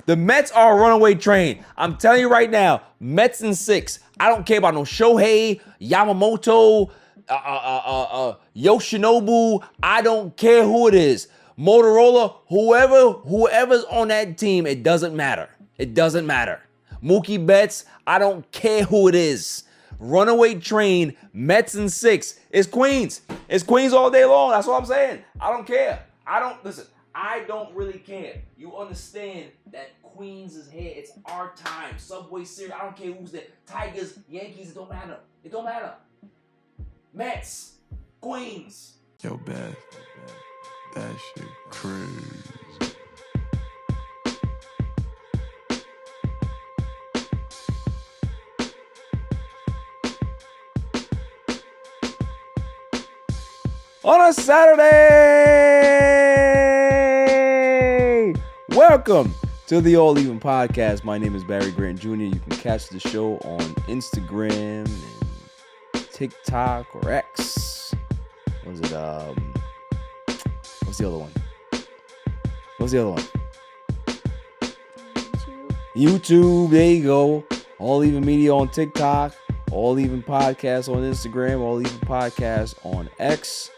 The Mets are a runaway train. I'm telling you right now, Mets in 6. I don't care about no Shohei, Yamamoto, Yoshinobu. I don't care who it is. Motorola, whoever's on that team, it doesn't matter. It doesn't matter. Mookie Betts, I don't care who it is. Runaway train, Mets in 6. It's Queens. It's Queens all day long. That's what I'm saying. I don't care. I don't really care. You understand that Queens is here. It's our time. Subway Series. I don't care who's there. Tigers, Yankees, it don't matter. It don't matter. Mets, Queens. Yo, Beth, that shit crazy. On a Saturday! Welcome to the All Even Podcast. My name is Barry Grant Jr. You can catch the show on Instagram and TikTok or X. What's the other one? YouTube. There you go. All Even Media on TikTok. All Even Podcast on Instagram. All Even Podcast on X.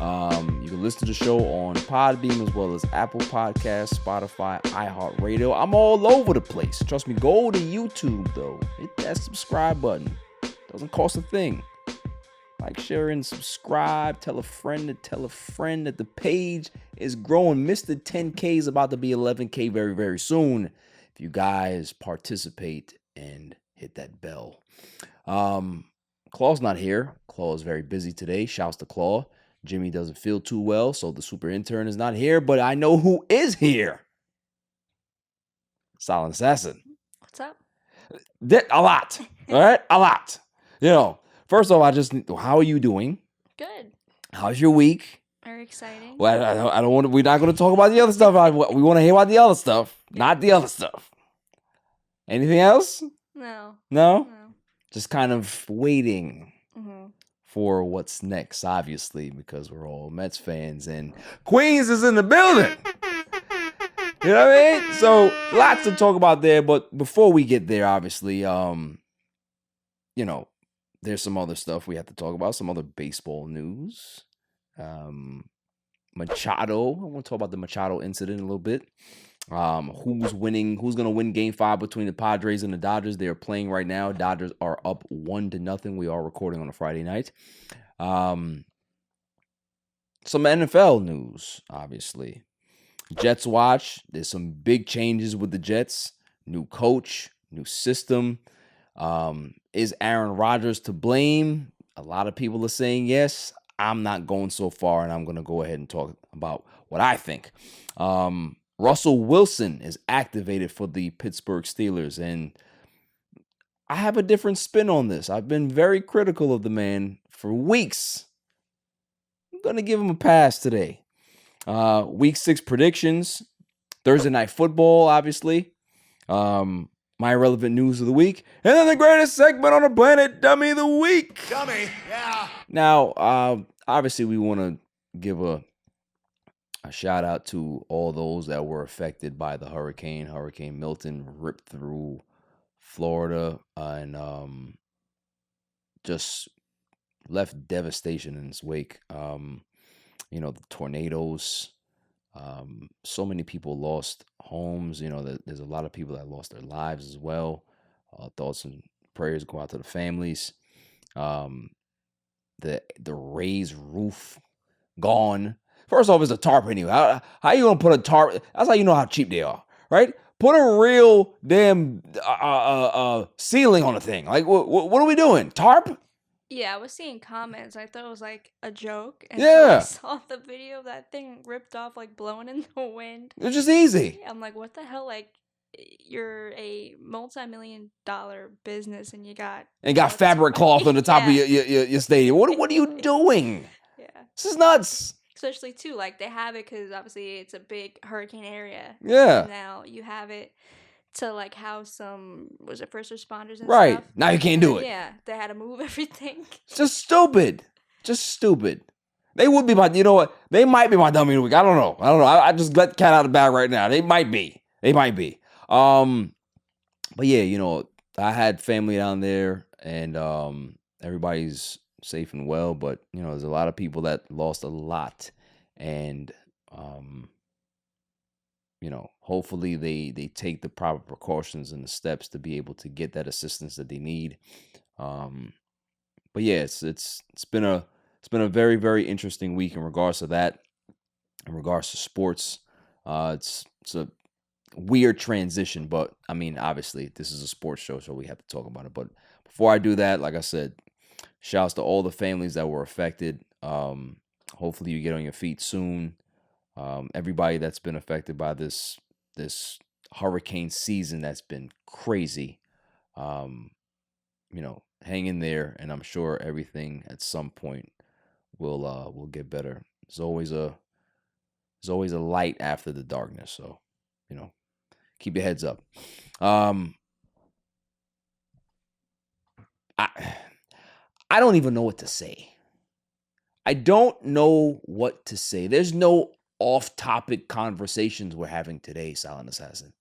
You can listen to the show on Podbean as well as Apple Podcasts, Spotify, iHeartRadio. I'm all over the place. Trust me, go to YouTube, though. Hit that subscribe button. Doesn't cost a thing. Like, share, and subscribe. Tell a friend that the page is growing. Mr. 10K is about to be 11K very, very soon. If you guys participate and hit that bell. Claw's not here. Claw is very busy today. Shouts to Claw. Jimmy doesn't feel too well, so the super intern is not here, but I know who is here. Silent Assassin. What's up? A lot. All right? A lot. You know, first off, how are you doing? Good. How's your week? Very exciting. Well, I don't want to, we're not going to talk about the other stuff. We want to hear about the other stuff, not the other stuff. Anything else? No. No? Just kind of waiting. Mm-hmm. For what's next, obviously, because we're all Mets fans and Queens is in the building. You know what I mean? So lots to talk about there, but before we get there, obviously, there's some other stuff we have to talk about, some other baseball news. Machado, I want to talk about the Machado incident a little bit. Who's going to win game 5 between the Padres and the Dodgers? They are playing right now. Dodgers are up 1-0. We are recording on a Friday night. Some NFL news, obviously. Jets watch. There's some big changes with the Jets. New coach, new system. Is Aaron Rodgers to blame? A lot of people are saying yes. I'm not going so far, and I'm going to go ahead and talk about what I think. Russell Wilson is activated for the Pittsburgh Steelers, and I have a different spin on this. I've been very critical of the man for weeks. I'm going to give him a pass today. Week 6 predictions, Thursday Night Football, obviously. My irrelevant news of the week, and then the greatest segment on the planet, Dummy of the Week. Dummy, yeah. Now, obviously, we want to give a shout out to all those that were affected by the hurricane. Hurricane Milton ripped through Florida and just left devastation in its wake. The tornadoes. So many people lost homes. There's a lot of people that lost their lives as well. Thoughts and prayers go out to the families. The Rays roof gone. First off, it's a tarp anyway. How you gonna put a tarp? That's how you know how cheap they are, right? Put a real damn ceiling on the thing. Like, what are we doing? Tarp? Yeah, I was seeing comments. I thought it was like a joke. And Yeah. so I saw the video of that thing ripped off, like blowing in the wind. It's just easy. I'm like, what the hell? Like, you're a multi-million-dollar business and you got fabric cloth on the top of Yeah. your stadium. What are you doing? Yeah. This is nuts. Especially too, like they have it because obviously it's a big hurricane area. Yeah. And now you have it to like house some first responders and Right. stuff. Now you can't do it. Yeah, they had to move everything. It's just stupid. They would be you know what? They might be my dummy of the week. I don't know. I just let the cat out of the bag right now. They might be. But yeah, I had family down there, and everybody's safe and well. But there's a lot of people that lost a lot, and hopefully they take the proper precautions and the steps to be able to get that assistance that they need. But yeah, it's been a very, very interesting week in regards to that, in regards to sports. It's a weird transition, but I mean, obviously this is a sports show, so we have to talk about it. But before I do that, like I said, shouts to all the families that were affected. Hopefully you get on your feet soon. Everybody that's been affected by this hurricane season that's been crazy. Hang in there, and I'm sure everything at some point will get better. There's always a light after the darkness, so keep your heads up. I don't even know what to say. I don't know what to say. There's no off-topic conversations we're having today, Silent Assassin.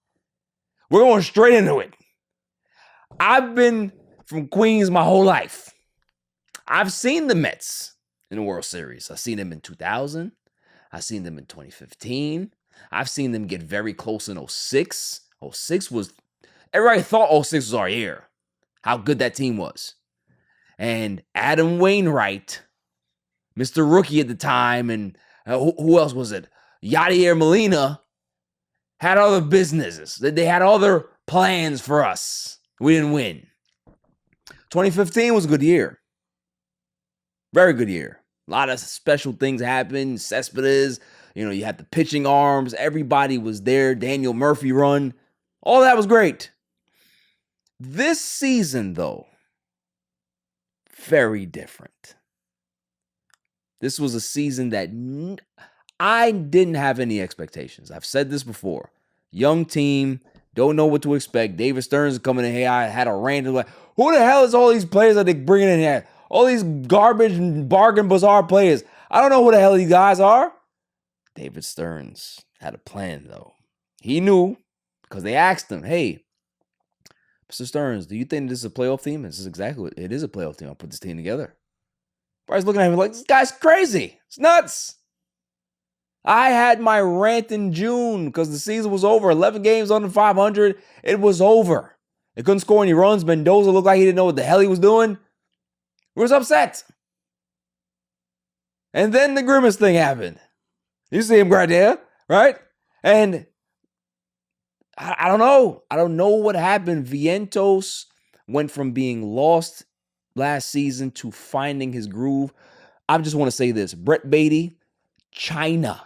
We're going straight into it. I've been from Queens my whole life. I've seen the Mets in the World Series. I've seen them in 2000. I've seen them in 2015. I've seen them get very close in 06. 06 was, everybody thought 06 was our year. How good that team was. And Adam Wainwright, Mr. Rookie at the time, and who else was it? Yadier Molina had other businesses. They had other plans for us. We didn't win. 2015 was a good year. Very good year. A lot of special things happened. Cespedes, you had the pitching arms. Everybody was there. Daniel Murphy run. All that was great. This season, though, very different. This was a season that I didn't have any expectations. I've said this before. Young team, don't know what to expect. David Stearns is coming in here. I had a rant. Like, who the hell is all these players that they bringing in here? All these garbage and bargain bazaar players. I don't know who the hell these guys are. David Stearns had a plan, though. He knew, because they asked him, hey, Mr. Stearns, do you think this is a playoff team? This is exactly what it is, a playoff team. I'll put this team together. Bryce looking at me like, this guy's crazy. It's nuts. I had my rant in June because the season was over. 11 games under 500. It was over. They couldn't score any runs. Mendoza looked like he didn't know what the hell he was doing. We was upset. And then the Grimace thing happened. You see him right there, right? And I don't know. I don't know what happened. Vientos went from being lost last season to finding his groove. I just want to say this. Brett Beatty, China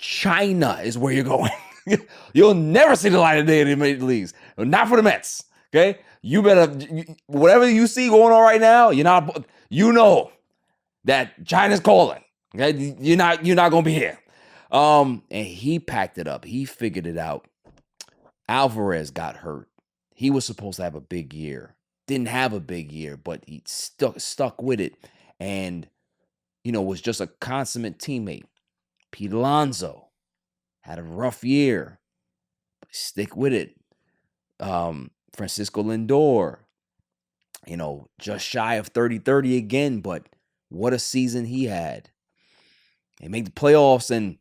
is where you're going. You'll never see the light of day in the major leagues. Not for the Mets. Okay? You better, whatever you see going on right now, you know that China's calling. Okay? You're not going to be here. And he packed it up. He figured it out. Alvarez got hurt. He was supposed to have a big year. Didn't have a big year, but he stuck with it. And, was just a consummate teammate. Pete Alonso had a rough year. But stick with it. Francisco Lindor, just shy of 30-30 again, but what a season he had. They made the playoffs, and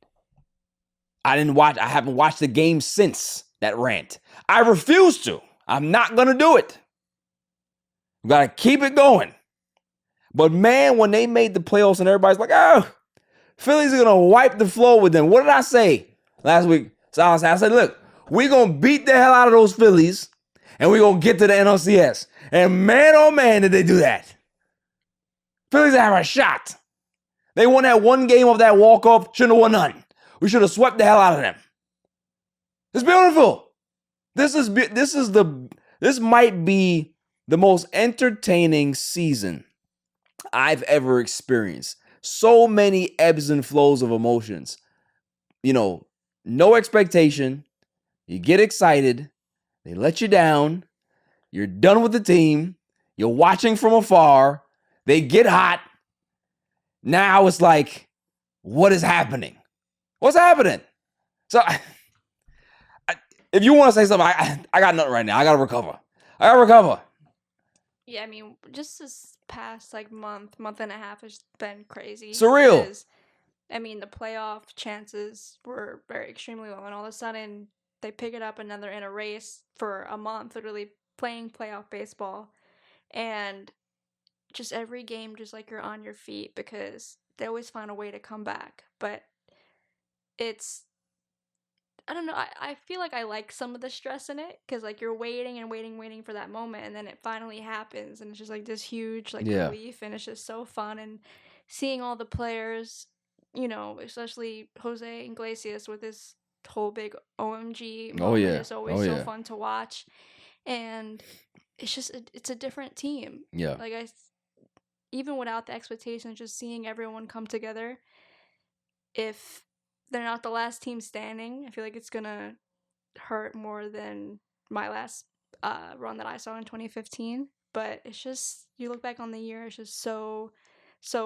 I haven't watched the game since that rant. I refuse to. I'm not going to do it. We got to keep it going. But man, when they made the playoffs and everybody's like, oh, Phillies are going to wipe the floor with them. What did I say last week? So I said, look, we're going to beat the hell out of those Phillies, and we're going to get to the NLCS. And man, oh man, did they do that. Phillies have a shot. They won that one game of that walk-off. Shouldn't have won none. We should have swept the hell out of them. It's beautiful. This might be the most entertaining season I've ever experienced. So many ebbs and flows of emotions. No expectation. You get excited. They let you down. You're done with the team. You're watching from afar. They get hot. Now it's like, what is happening? What's happening? So if you want to say something, I got nothing right now. I got to recover. Yeah, I mean, just this past like month and a half has been crazy. Surreal. Because, I mean, the playoff chances were very extremely low, and all of a sudden they pick it up and then they're in a race for a month, literally playing playoff baseball, and just every game, just like you're on your feet because they always find a way to come back. But it's I don't know. I feel like I like some of the stress in it because like you're waiting and waiting for that moment, and then it finally happens, and it's just like this huge like Yeah. relief, and it's just so fun, and seeing all the players, especially Jose Iglesias with his whole big OMG moment Oh, yeah. is always Oh, so yeah. fun to watch, and it's just it's a different team. Yeah. Like even without the expectations, just seeing everyone come together. If they're not the last team standing, I feel like it's gonna hurt more than my last run that I saw in 2015. But it's just you look back on the year, it's just so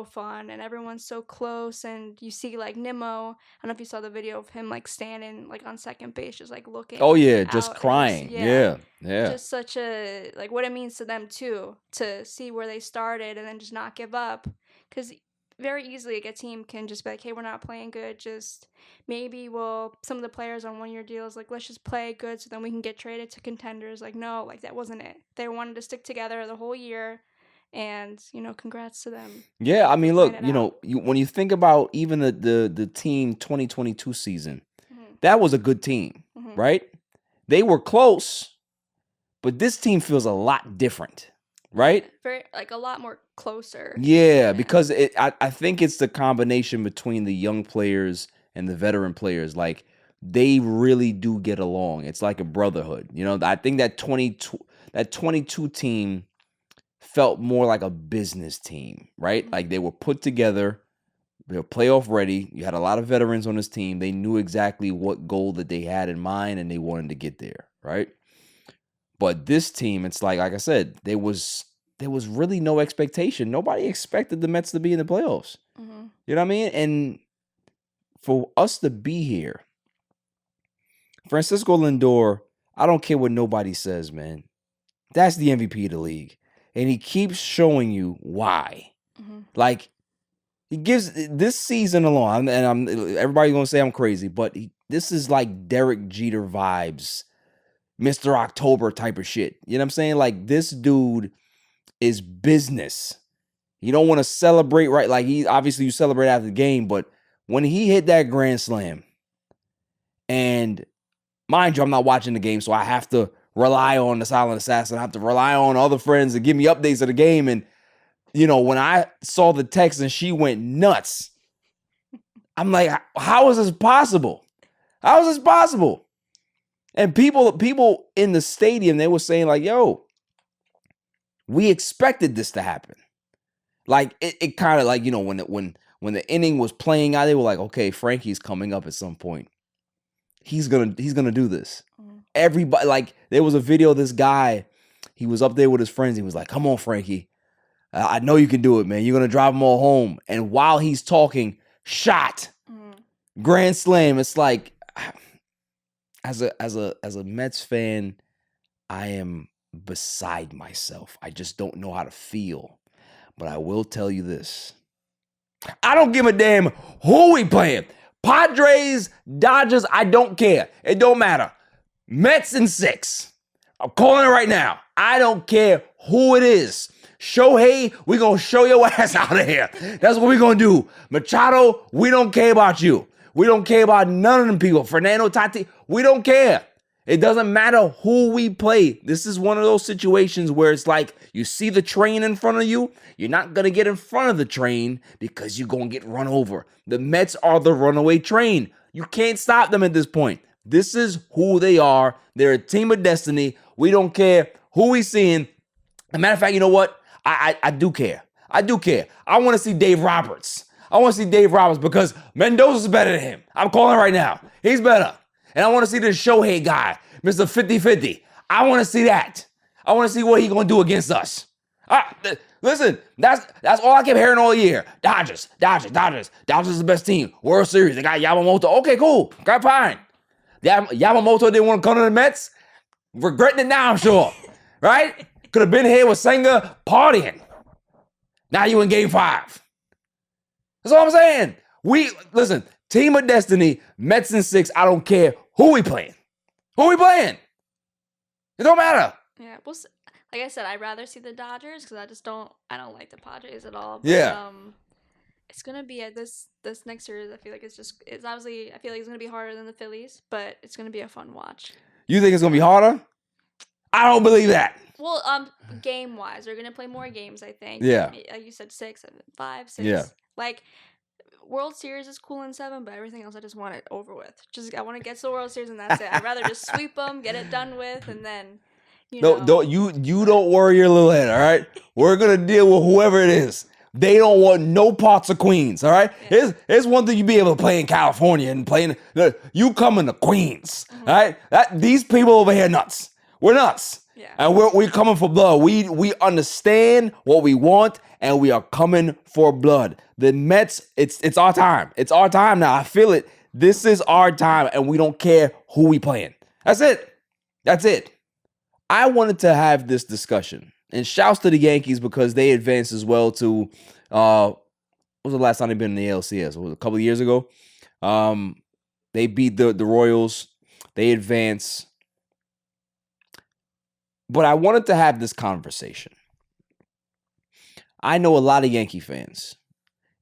fun, and everyone's so close, and you see like Nimmo. I don't know if you saw the video of him like standing like on second base, just like looking. Oh yeah, just out, crying. Yeah. just such a like what it means to them too to see where they started and then just not give up, because very easily like, a team can just be like, hey, we're not playing good, just maybe some of the players on 1 year deals like, let's just play good so then we can get traded to contenders. Like, no, like that wasn't it. They wanted to stick together the whole year, and congrats to them. Yeah, I mean, look, Playing it out. when you think about even the team 2022 season, Mhm. that was a good team, Mhm. right? They were close, but this team feels a lot different, right? Very like a lot more closer. Yeah, because I think it's the combination between the young players and the veteran players. Like, they really do get along. It's like a brotherhood. I think that 22 team felt more like a business team, right? Mhm. Like they were put together, they were playoff ready. You had a lot of veterans on this team. They knew exactly what goal that they had in mind, and they wanted to get there, right? But this team, it's like I said, there was really no expectation. Nobody expected the Mets to be in the playoffs. Mhm. You know what I mean? And for us to be here, Francisco Lindor, I don't care what nobody says, man. That's the MVP of the league. And he keeps showing you why. Mhm. Like, he gives this season alone, and everybody's gonna say I'm crazy, but this is like Derek Jeter vibes, Mr. October type of shit. You know what I'm saying? Like, this dude is business. You don't want to celebrate, right? Like, obviously you celebrate after the game, but when he hit that grand slam, and mind you, I'm not watching the game, so I have to rely on the silent assassin. I have to rely on other friends to give me updates of the game. And when I saw the text and she went nuts, I'm like, how is this possible? How is this possible? And people in the stadium, they were saying like, yo, we expected this to happen. Like, it kind of like, when the inning was playing out, they were like, okay, Frankie's coming up at some point. He's gonna do this. Mhm. Everybody, like, there was a video of this guy, he was up there with his friends. He was like, come on, Frankie. I know you can do it, man. You're going to drive them all home. And while he's talking, shot, grand slam. It's like, as a Mets fan, I am beside myself. I just don't know how to feel. But I will tell you this. I don't give a damn who we playing. Padres, Dodgers, I don't care. It don't matter. Mets in 6. I'm calling it right now. I don't care who it is. Shohei, we going to show your ass out of here. That's what we going to do. Machado, we don't care about you. We don't care about none of them people. Fernando Tatis, we don't care. It doesn't matter who we play. This is one of those situations where it's like you see the train in front of you. You're not going to get in front of the train because you're going to get run over. The Mets are the runaway train. You can't stop them at this point. This is who they are. They're a team of destiny. We don't care who we seeing. As a matter of fact, you know what? I do care. I do care. I want to see Dave Roberts. I want to see Dave Roberts because Mendoza's better than him. I'm calling right now. He's better. And I want to see this Shohei guy, Mr. 50-50. I want to see that. I want to see what he's going to do against us. Listen, that's all I kept hearing all year. Dodgers. Dodgers is the best team. World Series. They got Yamamoto. Okay, cool. Got fine. Yamamoto didn't want to come to the Mets. Regretting it now, I'm sure. Right? Could have been here with Senga partying. Now you in game 5. That's all I'm saying. Listen, team of destiny, Mets in 6. I don't care who we playing. Who we playing? It don't matter. Yeah, like I said, I'd rather see the Dodgers because I don't like the Padres at all. But, Yeah. It's gonna be this next series. I feel like it's obviously, I feel like it's gonna be harder than the Phillies, but it's gonna be a fun watch. You think it's gonna be harder? I don't believe that. Well, game wise, they're gonna play more games. I think. Yeah. Like you said, 6, 7, 5, 6. Yeah. Like World Series is cool in 7, but everything else I just want it over with. I want to get to the World Series and that's it. I'd rather just sweep them, get it done with, and then. You don't worry your little head, all right? We're gonna deal with whoever it is. They don't want no parts of Queens, all right? Yeah. Here's one thing you be able to play in California and you coming to Queens, all right? These people over here nuts. We're nuts. Yeah. And we're coming for blood. We understand what we want, and we are coming for blood. The Mets, it's our time. It's our time now. I feel it. This is our time, and we don't care who we playing. That's it. That's it. I wanted to have this discussion. And shouts to the Yankees because they advanced as well to, what was the last time they've been in the ALCS? Was it a couple of years ago? They beat the Royals. They advance. But I wanted to have this conversation. I know a lot of Yankee fans.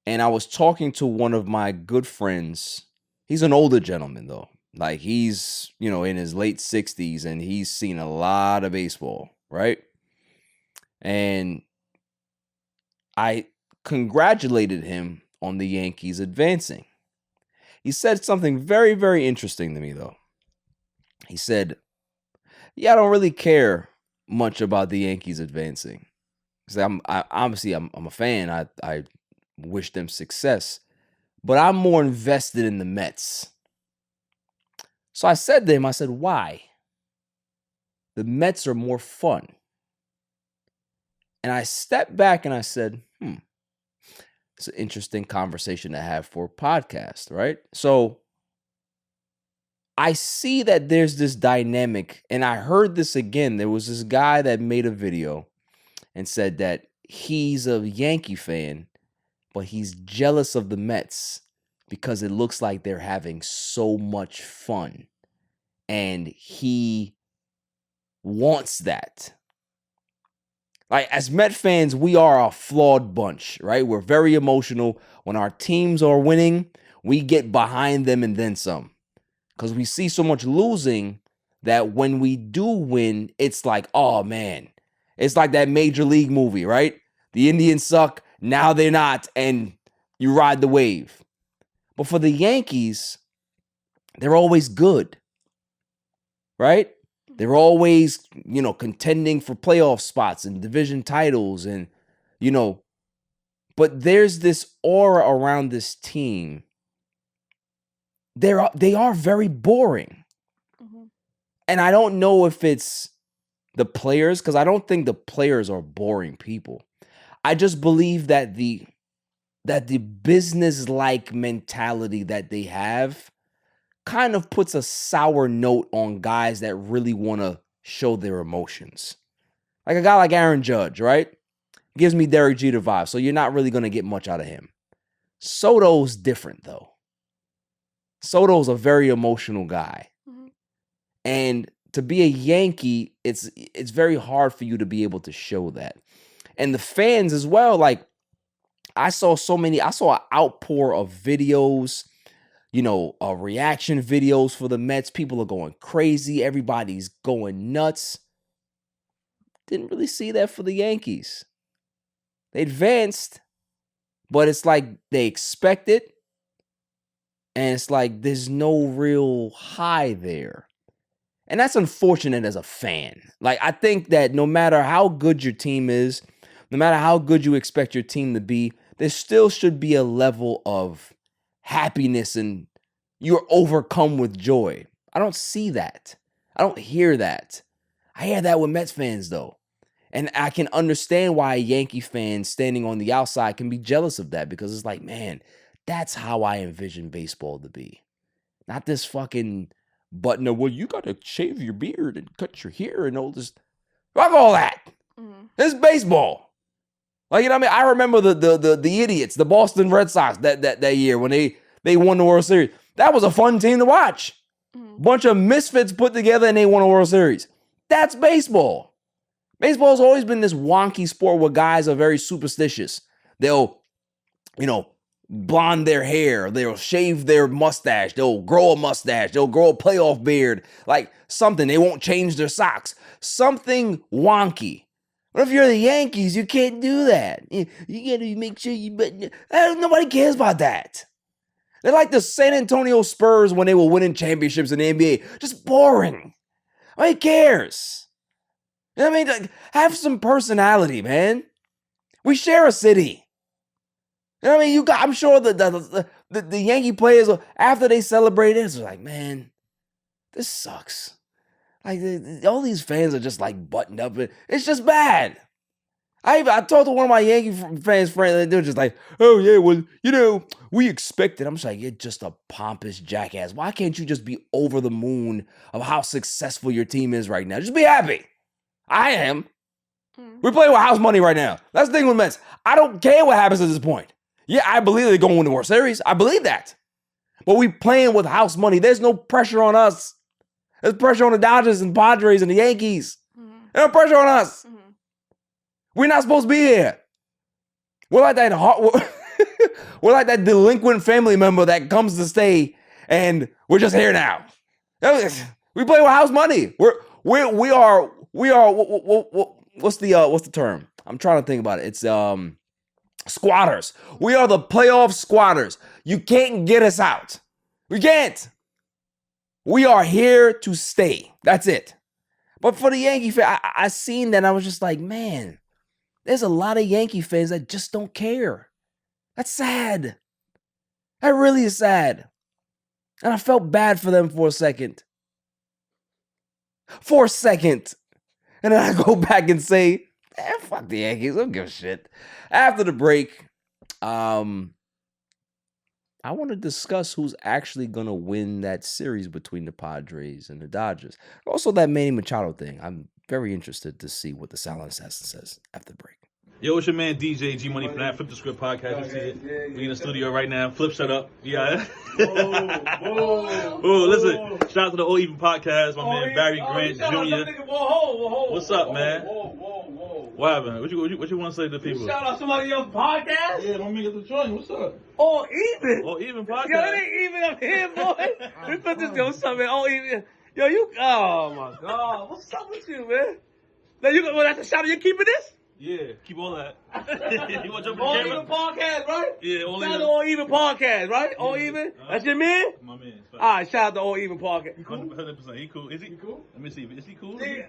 And I was talking to one of my good friends. He's an older gentleman, though. Like, he's, in his late 60s, and he's seen a lot of baseball, right? And I congratulated him on the Yankees advancing. He said something very, very interesting to me, though. He said, yeah, I don't really care much about the Yankees advancing. He said, I'm a fan. I wish them success. But I'm more invested in the Mets. So I said to him, why? The Mets are more fun. And I stepped back and I said, it's an interesting conversation to have for a podcast, right? So I see that there's this dynamic, and I heard this again. There was this guy that made a video and said that he's a Yankee fan, but he's jealous of the Mets because it looks like they're having so much fun. And he wants that. Like, as Met fans, we are a flawed bunch, right? We're very emotional. When our teams are winning, we get behind them and then some. Because we see so much losing that when we do win, it's like, oh, man. It's like that Major League movie, right? The Indians suck, now they're not, and you ride the wave. But for the Yankees, they're always good, right? They're always, contending for playoff spots and division titles and, but there's this aura around this team. They are very boring. Mm-hmm. And I don't know if it's the players, because I don't think the players are boring people. I just believe that the business-like mentality that they have kind of puts a sour note on guys that really want to show their emotions. Like a guy like Aaron Judge, right? Gives me Derek Jeter vibes, so you're not really going to get much out of him. Soto's different, though. Soto's a very emotional guy. Mm-hmm. And to be a Yankee, it's very hard for you to be able to show that. And the fans as well, like, I saw an outpour of videos, reaction videos for the Mets. People are going crazy. Everybody's going nuts. Didn't really see that for the Yankees. They advanced, but it's like they expect it. And it's like there's no real high there. And that's unfortunate as a fan. Like, I think that no matter how good your team is, no matter how good you expect your team to be, there still should be a level of happiness and you're overcome with joy. I don't see that. I don't hear that. I hear that with Mets fans, though. And I can understand why a Yankee fan standing on the outside can be jealous of that, because it's like, man, that's how I envision baseball to be. Not this fucking But no, well, you got to shave your beard and cut your hair and all this. Fuck all that. This is baseball. Like, you know what I mean? I remember the idiots, the Boston Red Sox that year when they won the World Series. That was a fun team to watch. Bunch of misfits put together and they won a World Series. That's baseball. Baseball's always been this wonky sport where guys are very superstitious. They'll, blonde their hair. They'll shave their mustache. They'll grow a mustache. They'll grow a playoff beard. Like something. They won't change their socks. Something wonky. But if you're the Yankees, you can't do that. You gotta make sure nobody cares about that. They're like the San Antonio Spurs when they were winning championships in the NBA. Just boring. Who cares? You know what I mean? Like, have some personality, man. We share a city. You know what I mean? I'm sure the Yankee players, after they celebrated, it's like, man, this sucks. Like, all these fans are just like buttoned up. It's just bad. I talked to one of my Yankee fans friends, they were just like, oh yeah, well, we expected. I'm just like, you're just a pompous jackass. Why can't you just be over the moon of how successful your team is right now? Just be happy. I am. We're playing with house money right now. That's the thing with Mets. I don't care what happens at this point. Yeah, I believe they're going to win the World Series. I believe that. But we playing with house money. There's no pressure on us. There's pressure on the Dodgers and Padres and the Yankees. There's no pressure on us. We're not supposed to be here. We're like that we're like that delinquent family member that comes to stay and we're just here now. We play with house money. We are what's the term? I'm trying to think about it. It's squatters. We are the playoff squatters. You can't get us out. We can't. We are here to stay. That's it. But for the Yankee fan, I seen that. I was just like, man, there's a lot of Yankee fans that just don't care. That's sad. That really is sad. And I felt bad for them for a second. And then I go back and say, fuck the Yankees. I don't give a shit. After the break, I want to discuss who's actually going to win that series between the Padres and the Dodgers. Also, that Manny Machado thing. I'm very interested to see what the Silent Assassin says after the break. Yo, it's your man DJ G Money from that Flip the Script podcast. You see it? We in the studio right now. Flip, shut up. Yeah. Oh, listen. Shout out to the All Even podcast. My man Barry Grant Jr. What's up, man? What happened? What you want to say to the people? Shout out somebody else's podcast? Yeah, let me get the joint. What's up? All Even. All Even podcast. Yo, it ain't even up here, boy. We put this yo something. All Even. Yo, you. Oh my God. What's up with you, man? Now you go. That's a shout out. You keeping this? Yeah, keep all that. You want to jump All in the Even camera? podcast, right? Yeah, All Shout out Even. to All Even podcast, right? All Even. That's your man. My man. All right, shout out to All Even podcast. 100%. He cool. Is he cool? Let me see. Is he cool? Yeah.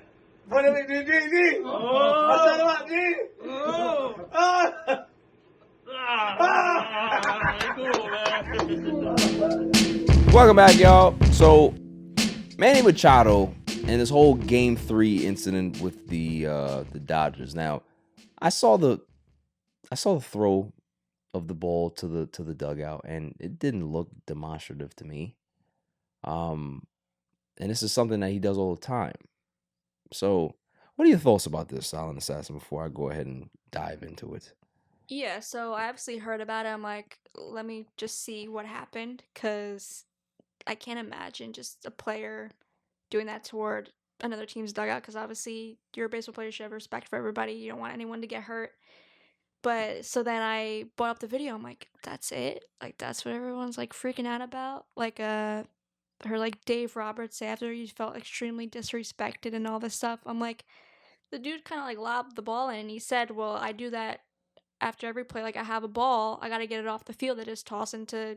Put him in G. Oh. I said about G. Oh. Cool, man. Welcome back, y'all. So, Manny Machado and this whole Game 3 incident with the Dodgers. Now, I saw the throw of the ball to the dugout, and it didn't look demonstrative to me. And this is something that he does all the time. So, what are your thoughts about this, Silent Assassin, before I go ahead and dive into it? Yeah, so I obviously heard about it. I'm like, let me just see what happened, because I can't imagine just a player doing that toward another team's dugout, because obviously you're a baseball player, you should have respect for everybody. You don't want anyone to get hurt. But so then I brought up the video. I'm like, that's it? Like, that's what everyone's like freaking out about? Like, her like Dave Roberts say after he felt extremely disrespected and all this stuff. I'm like, the dude kind of like lobbed the ball in, and he said, well, I do that after every play. Like, I have a ball, I got to get it off the field. I just toss into,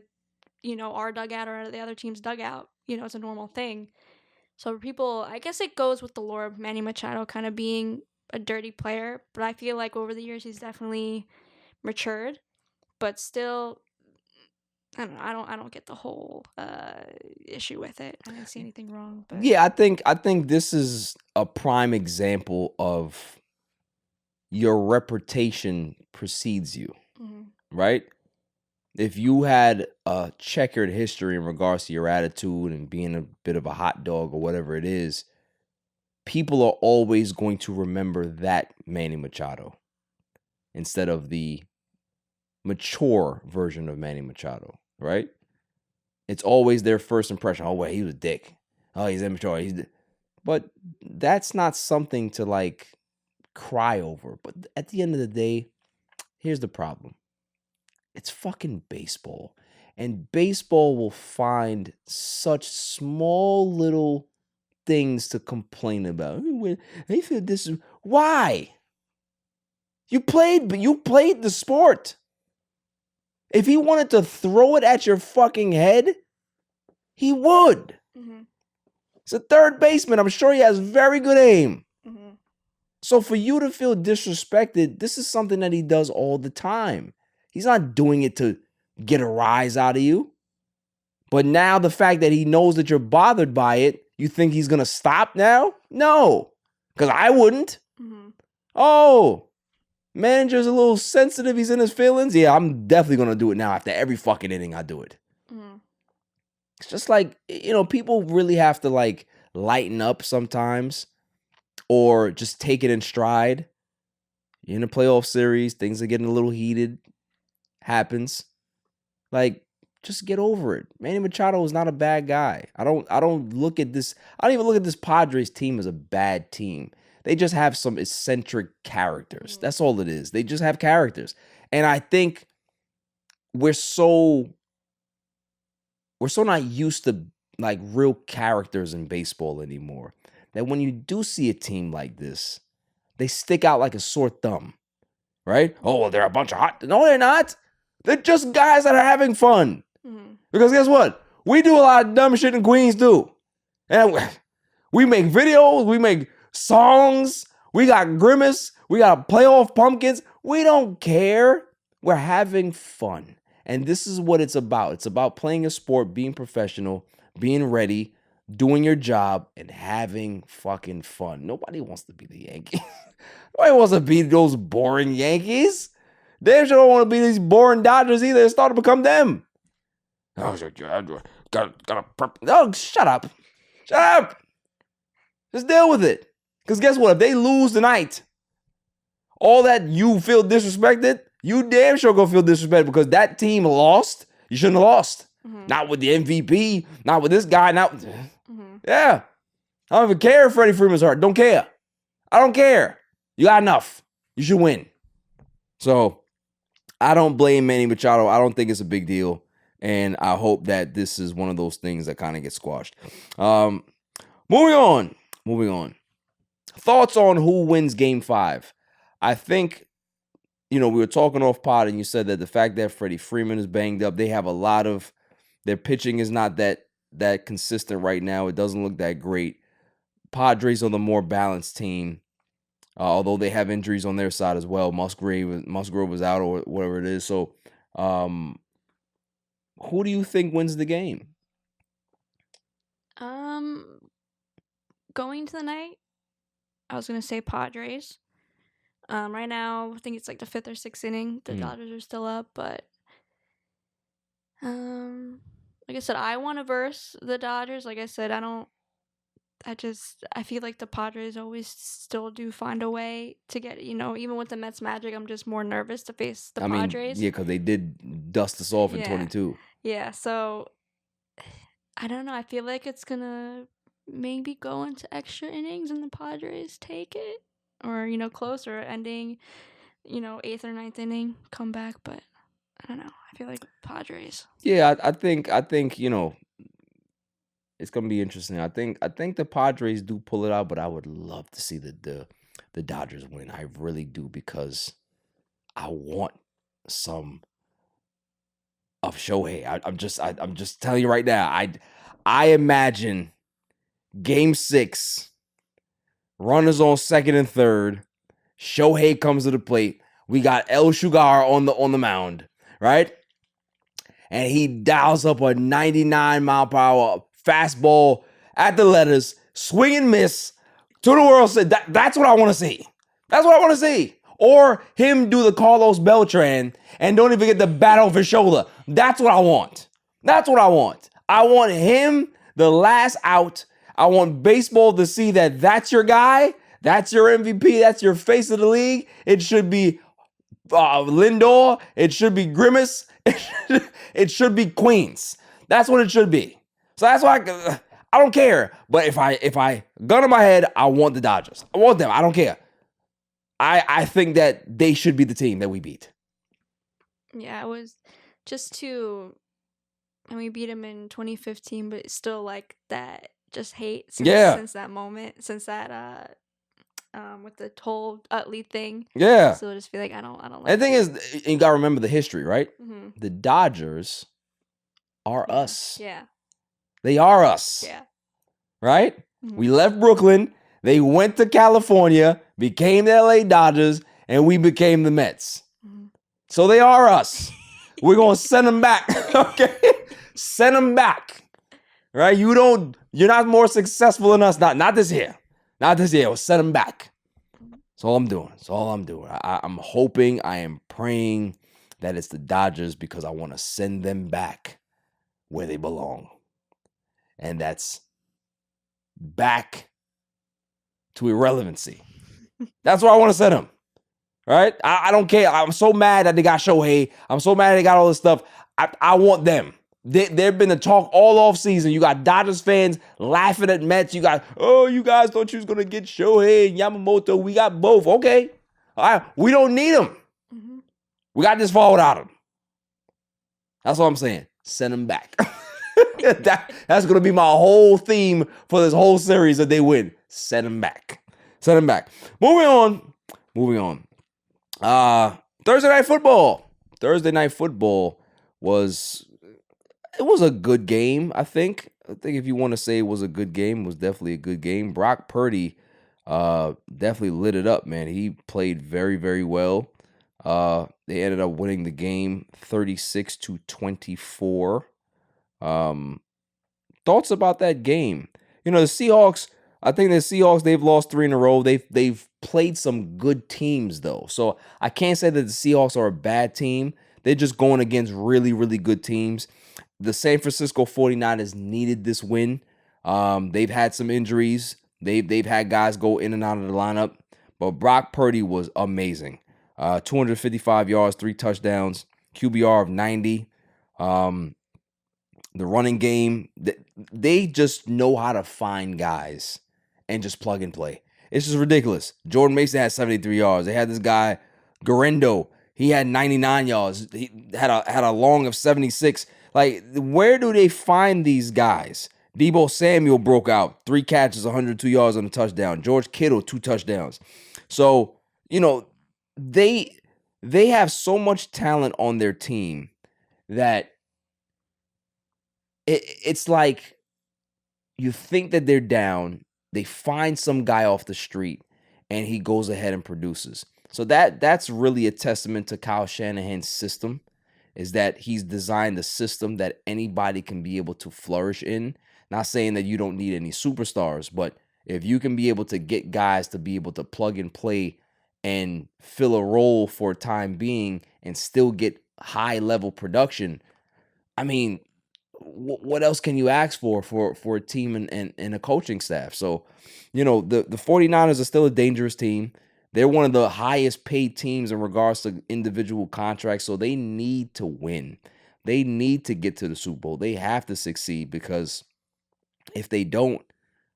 our dugout or the other team's dugout. It's a normal thing. So for people, I guess it goes with the lore of Manny Machado kind of being a dirty player, but I feel like over the years he's definitely matured. But still, I don't know, I don't get the whole issue with it. I didn't see anything wrong. But Yeah, I think this is a prime example of your reputation precedes you, right? if you had a checkered history in regards to your attitude and being a bit of a hot dog or whatever it is, people are always going to remember that Manny Machado instead of the mature version of Manny Machado, right? It's always their first impression. Oh, wait, he was a dick. Oh, he's immature. But that's not something to like cry over. But at the end of the day, here's the problem. It's fucking baseball. And baseball will find such small little things to complain about. They feel this is why? You played the sport. If he wanted to throw it at your fucking head, he would. Mm-hmm. He's a third baseman. I'm sure he has very good aim. Mm-hmm. So for you to feel disrespected, this is something that he does all the time. He's not doing it to get a rise out of you. But now the fact that he knows that you're bothered by it, you think he's going to stop now? No, because I wouldn't. Mm-hmm. Oh, manager's a little sensitive. He's in his feelings. Yeah, I'm definitely going to do it now. After every fucking inning, I do it. Mm-hmm. It's just like, people really have to like lighten up sometimes or just take it in stride. You're in a playoff series. Things are getting a little heated. Happens. Like, just get over it. Manny Machado is not a bad guy. I don't look at this. I don't even look at this Padres team as a bad team. They just have some eccentric characters. That's all it is. They just have characters. And I think we're so not used to like real characters in baseball anymore that when you do see a team like this, they stick out like a sore thumb, right? Oh, well, they're a bunch of hot. No, they're not. They're just guys that are having fun. Mm-hmm. Because guess what? We do a lot of dumb shit in Queens too. And we make videos, we make songs, we got Grimace, we got playoff pumpkins. We don't care. We're having fun. And this is what it's about. It's about playing a sport, being professional, being ready, doing your job, and having fucking fun. Nobody wants to be the Yankees. Nobody wants to be those boring Yankees. They sure don't want to be these boring Dodgers either. It's starting to become them. Oh, shut up. Shut up. Just deal with it. Because guess what? If they lose tonight, all that you feel disrespected, you damn sure gonna feel disrespected because that team lost. You shouldn't have lost. Mm-hmm. Not with the MVP. Not with this guy. Yeah. I don't even care if Freddie Freeman's hurt. Don't care. I don't care. You got enough. You should win. So, I don't blame Manny Machado. I don't think it's a big deal. And I hope that this is one of those things that kind of gets squashed. Moving on. Thoughts on who wins Game 5? I think, we were talking off pod and you said that the fact that Freddie Freeman is banged up, they have a lot of, their pitching is not that consistent right now. It doesn't look that great. Padres are the more balanced team. Although they have injuries on their side as well. Musgrove was out or whatever it is. So, who do you think wins the game? Going to the night, I was gonna say Padres. Right now, I think it's like the 5th or 6th inning. The Dodgers are still up, but like I said, I want to verse the Dodgers. Like I said, I feel like the Padres always still do find a way to get, even with the Mets magic, I'm just more nervous to face the Padres. Yeah, because they did dust us off in 22. Yeah, so I don't know. I feel like it's going to maybe go into extra innings and the Padres take it. Or, close or ending, 8th or 9th inning, come back. But I don't know. I feel like Padres. Yeah, I think it's gonna be interesting. I think the Padres do pull it out, but I would love to see the Dodgers win. I really do because I want some of Shohei. I'm just telling you right now. I imagine Game 6, runners on 2nd and 3rd. Shohei comes to the plate. We got El Sugar on the mound, right? And he dials up a 99 mile per hour fastball at the letters, swing and miss to the world. That's what I want to see. That's what I want to see. Or him do the Carlos Beltran and don't even get the bat off his shoulder. That's what I want. That's what I want. I want him the last out. I want baseball to see that that's your guy. That's your MVP. That's your face of the league. It should be Lindor. It should be Grimace. It should be Queens. That's what it should be. So that's why I don't care. But if I gun in my head, I want the Dodgers. I want them. I don't care. I think that they should be the team that we beat. Yeah, it was just too. And we beat them in 2015, but it's still like that. Just hate since that moment, since that with the whole Utley thing. Yeah. So I just feel like I don't like And the thing is, you gotta remember the history, right? Mm-hmm. The Dodgers are us. Yeah. They are us. Yeah. Right? Mm-hmm. We left Brooklyn. They went to California, became the LA Dodgers, and we became the Mets. Mm-hmm. So they are us. We're gonna send them back. Okay? Send them back. Right? You're not more successful than us. Not this year. Not this year. We'll send them back. That's all I'm doing. That's all I'm doing. I'm hoping, I am praying that it's the Dodgers because I want to send them back where they belong. And that's back to irrelevancy. That's where I want to send them. Right? I don't care. I'm so mad that they got Shohei. I'm so mad they got all this stuff. I want them. There've been a talk all off season. You got Dodgers fans laughing at Mets. You got, you guys thought you was gonna get Shohei and Yamamoto. We got both. Okay, all right. We don't need them. Mm-hmm. We got this far without them. That's what I'm saying. Send them back. That's gonna be my whole theme for this whole series that they win. Send them back. Send them back. Moving on. Thursday night football. Thursday night football was a good game, I think. I think if you want to say it was a good game, it was definitely a good game. Brock Purdy definitely lit it up, man. He played very, very well. They ended up winning the game 36-24. Thoughts about that game? The Seahawks, I think the Seahawks, they've lost 3 in a row. They've played some good teams, though. So I can't say that the Seahawks are a bad team. They're just going against really, really good teams. The San Francisco 49ers needed this win. They've had some injuries. They've had guys go in and out of the lineup. But Brock Purdy was amazing. 255 yards, 3 touchdowns, QBR of 90. The running game, they just know how to find guys and just plug and play. It's just ridiculous. Jordan Mason had 73 yards. They had this guy, Garendo. He had 99 yards. He had a long of 76. Like, where do they find these guys? Deebo Samuel broke out. 3 catches, 102 yards on a touchdown. George Kittle, 2 touchdowns. So, they have so much talent on their team that it's like you think that they're down. They find some guy off the street, and he goes ahead and produces. So that's really a testament to Kyle Shanahan's system, is that he's designed a system that anybody can be able to flourish in. Not saying that you don't need any superstars, but if you can be able to get guys to be able to plug and play and fill a role for a time being and still get high-level production, I mean, what else can you ask for a team and a coaching staff? So, the 49ers are still a dangerous team. They're one of the highest paid teams in regards to individual contracts, so they need to win. They need to get to the Super Bowl. They have to succeed, because if they don't,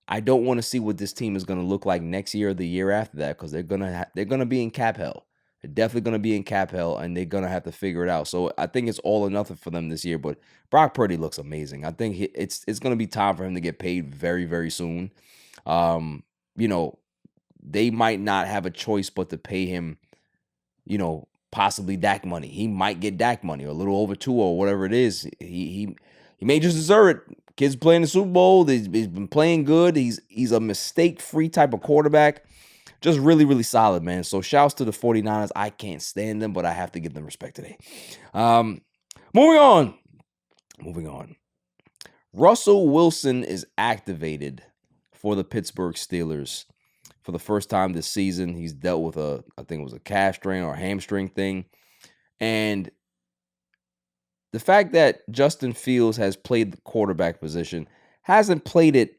I don't want to see what this team is going to look like next year or the year after that, because they're gonna be in cap hell. They're definitely going to be in cap hell, and they're going to have to figure it out. So I think it's all or nothing for them this year, but Brock Purdy looks amazing. I think it's going to be time for him to get paid very, very soon. They might not have a choice but to pay him, possibly Dak money. He might get Dak money, or a little over 2 or whatever it is. He may just deserve it. Kid's playing the Super Bowl. He's been playing good. He's a mistake-free type of quarterback. Just really, really solid, man. So shouts to the 49ers. I can't stand them, but I have to give them respect today. Moving on. Russell Wilson is activated for the Pittsburgh Steelers for the first time this season. He's dealt with I think it was a calf strain or a hamstring thing. And the fact that Justin Fields has played the quarterback position, hasn't played it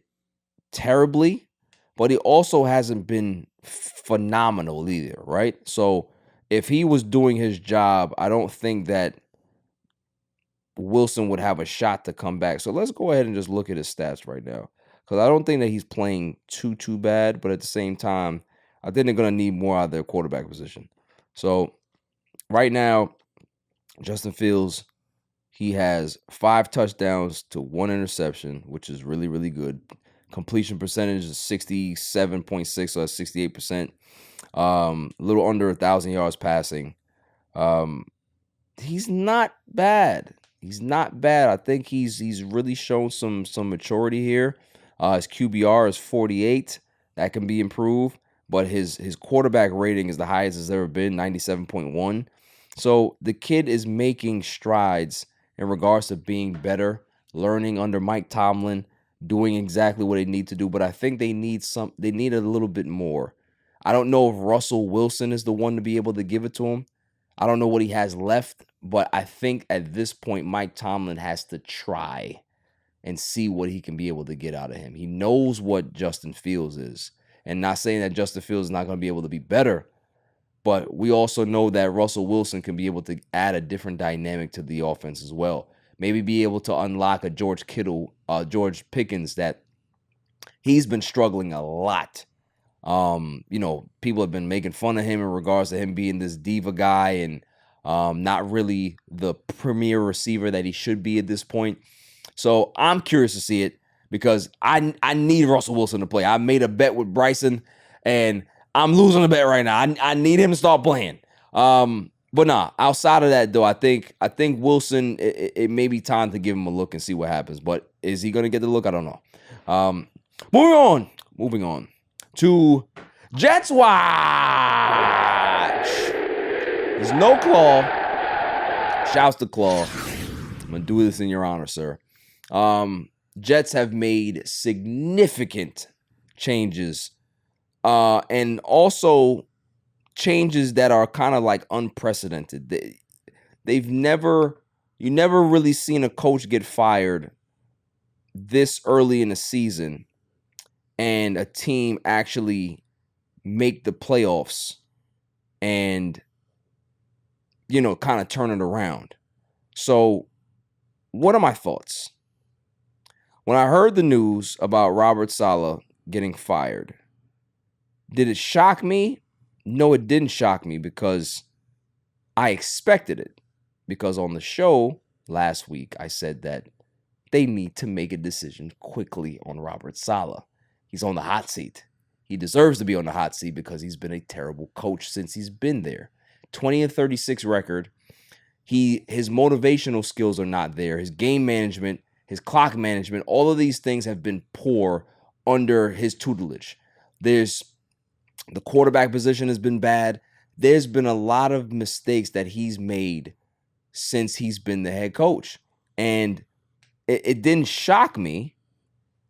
terribly, but he also hasn't been phenomenal either, right? So if he was doing his job, I don't think that Wilson would have a shot to come back. So let's go ahead and just look at his stats right now, because I don't think that he's playing too bad, but at the same time, I think they're going to need more out of their quarterback position. So right now, Justin Fields, he has 5 touchdowns to 1 interception, which is really, really good. Completion percentage is 67.6, so that's 68%. A little under 1,000 yards passing. He's not bad. He's not bad. I think he's really shown some maturity here. His QBR is 48. That can be improved, but his quarterback rating is the highest it's ever been, 97.1. So the kid is making strides in regards to being better, learning under Mike Tomlin, doing exactly what they need to do. But I think they need a little bit more. I don't know if Russell Wilson is the one to be able to give it to him. I don't know what he has left, but I think at this point, Mike Tomlin has to try and see what he can be able to get out of him. He knows what Justin Fields is. And not saying that Justin Fields is not going to be able to be better, but we also know that Russell Wilson can be able to add a different dynamic to the offense as well. Maybe be able to unlock a George Pickens that he's been struggling a lot. People have been making fun of him in regards to him being this diva guy and not really the premier receiver that he should be at this point. So I'm curious to see it because I need Russell Wilson to play. I made a bet with Bryson, and I'm losing the bet right now. I need him to start playing. But nah, outside of that, though, I think Wilson, it may be time to give him a look and see what happens. But is he going to get the look? I don't know. Moving on to Jets Watch. There's no Claw. Shouts to Claw. I'm going to do this in your honor, sir. Jets have made significant changes and also changes that are kind of like unprecedented. You never really seen a coach get fired this early in the season and a team actually make the playoffs and, kind of turn it around. So what are my thoughts? When I heard the news about Robert Saleh getting fired, did it shock me? No, it didn't shock me because I expected it. Because on the show last week, I said that they need to make a decision quickly on Robert Saleh. He's on the hot seat. He deserves to be on the hot seat because he's been a terrible coach since he's been there. 20-36 record. His motivational skills are not there. His game management, his clock management, all of these things have been poor under his tutelage. The quarterback position has been bad. There's been a lot of mistakes that he's made since he's been the head coach. And it didn't shock me,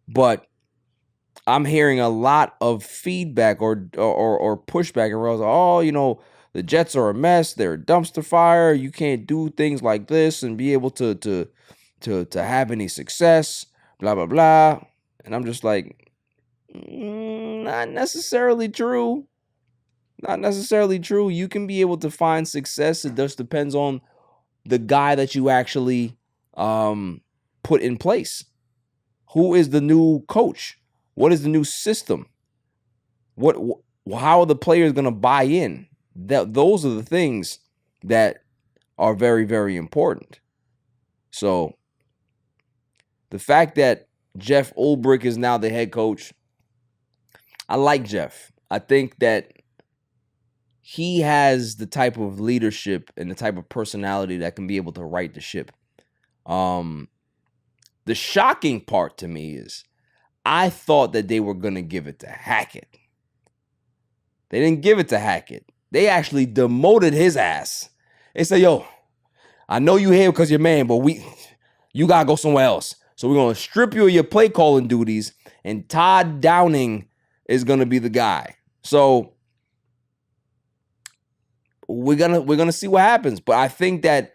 but I'm hearing a lot of feedback or pushback and realize, the Jets are a mess. They're a dumpster fire. You can't do things like this and be able to have any success, blah, blah, blah. And I'm just like, not necessarily true. Not necessarily true. You can be able to find success. It just depends on the guy that you actually put in place. Who is the new coach? What is the new system? How are the players going to buy in? Those are the things that are very, very important. So the fact that Jeff Ulbrich is now the head coach, I like Jeff. I think that he has the type of leadership and the type of personality that can be able to right the ship. The shocking part to me is I thought that they were going to give it to Hackett. They didn't give it to Hackett. They actually demoted his ass. They said, I know you here because you're man, but you got to go somewhere else. So we're going to strip you of your play calling duties, and Todd Downing is going to be the guy. So we're gonna see what happens. But I think that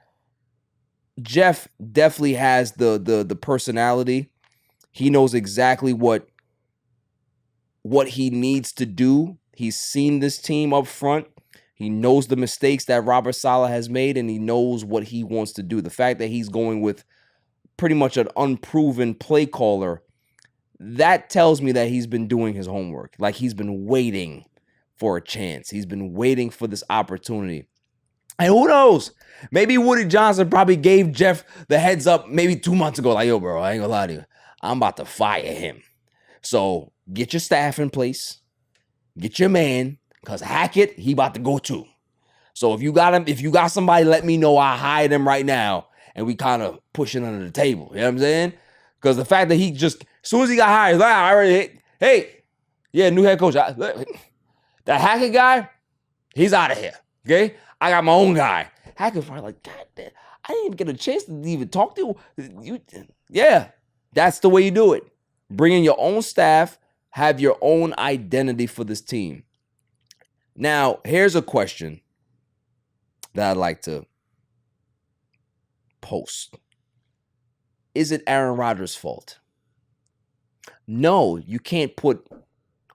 Jeff definitely has the personality. He knows exactly what he needs to do. He's seen this team up front. He knows the mistakes that Robert Saleh has made, and he knows what he wants to do. The fact that he's going with pretty much an unproven play caller, that tells me that he's been doing his homework. Like, he's been waiting for a chance. He's been waiting for this opportunity. And who knows? Maybe Woody Johnson probably gave Jeff the heads up maybe 2 months ago. Like, yo, bro, I ain't gonna lie to you. I'm about to fire him. So get your staff in place. Get your man. Because Hackett, he about to go too. So if you got him, if you got somebody, let me know. I'll hire them right now. And we kind of push it under the table. You know what I'm saying? Because the fact that he just, as soon as he got hired, he's like, I already, hey, yeah, new head coach. That Hackett guy, he's out of here. Okay? I got my own guy. Hackett's probably like, God damn, I didn't even get a chance to even talk to you. Yeah, that's the way you do it. Bring in your own staff, have your own identity for this team. Now, here's a question that I'd like to post. Is it Aaron Rodgers' fault? No, you can't put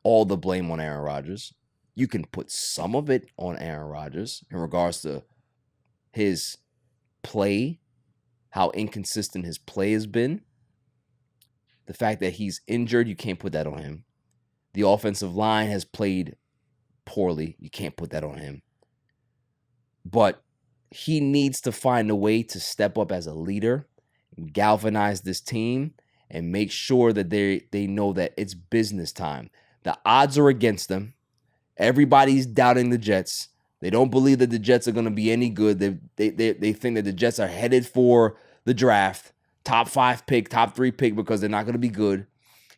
all the blame on Aaron Rodgers. You can put some of it on Aaron Rodgers in regards to his play, how inconsistent his play has been. The fact that he's injured, you can't put that on him. The offensive line has played poorly. You can't put that on him. But he needs to find a way to step up as a leader, galvanize this team, and make sure that they know that it's business time. The odds are against them. Everybody's doubting the Jets. They don't believe that the Jets are going to be any good. They think that the Jets are headed for the draft, top 5 pick, top 3 pick, because they're not going to be good.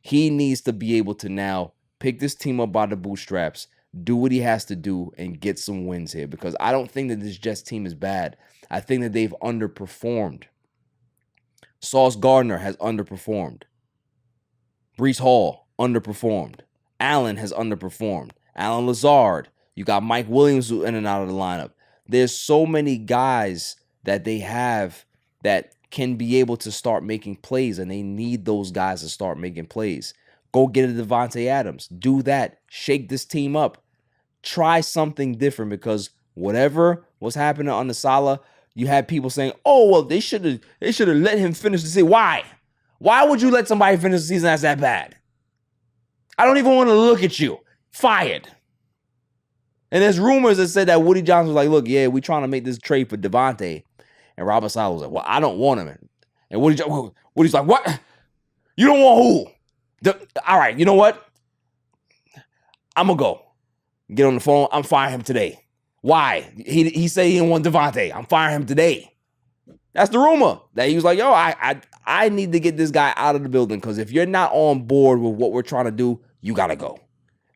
He needs to be able to now pick this team up by the bootstraps, do what he has to do, and get some wins here, because I don't think that this Jets team is bad. I think that they've underperformed. Sauce Gardner has underperformed. Breece Hall underperformed. Allen has underperformed. Alan Lazard. You got Mike Williams who in and out of the lineup. There's so many guys that they have that can be able to start making plays, and they need those guys to start making plays. Go get a Devontae Adams. Do that. Shake this team up. Try something different, because whatever was happening on the Salah, you had people saying, oh, well, they should have let him finish the season. Why? Why would you let somebody finish the season that's that bad? I don't even want to look at you. Fired. And there's rumors that said that Woody Johnson was like, look, yeah, we're trying to make this trade for Devontae. And Robert Saleh was like, well, I don't want him. And Woody's like, what? You don't want who? All right, you know what? I'm going to go. Get on the phone. I'm firing him today. Why? He said he didn't want Devontae. I'm firing him today. That's the rumor. That he was like, yo, I need to get this guy out of the building, because if you're not on board with what we're trying to do, you got to go.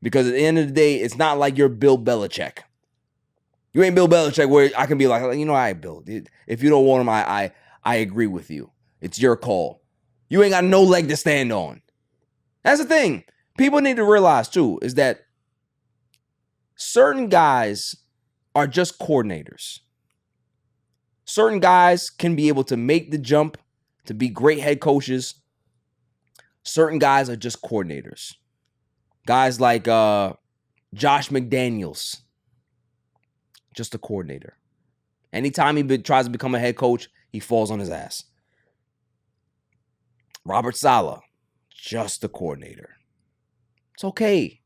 Because at the end of the day, it's not like you're Bill Belichick. You ain't Bill Belichick where I can be like, you know, all right, Bill, if you don't want him, I agree with you. It's your call. You ain't got no leg to stand on. That's the thing. People need to realize, too, is that certain guys are just coordinators. Certain guys can be able to make the jump to be great head coaches. Certain guys are just coordinators. Guys like Josh McDaniels, just a coordinator. Anytime he tries to become a head coach, he falls on his ass. Robert Saleh, just a coordinator. It's okay.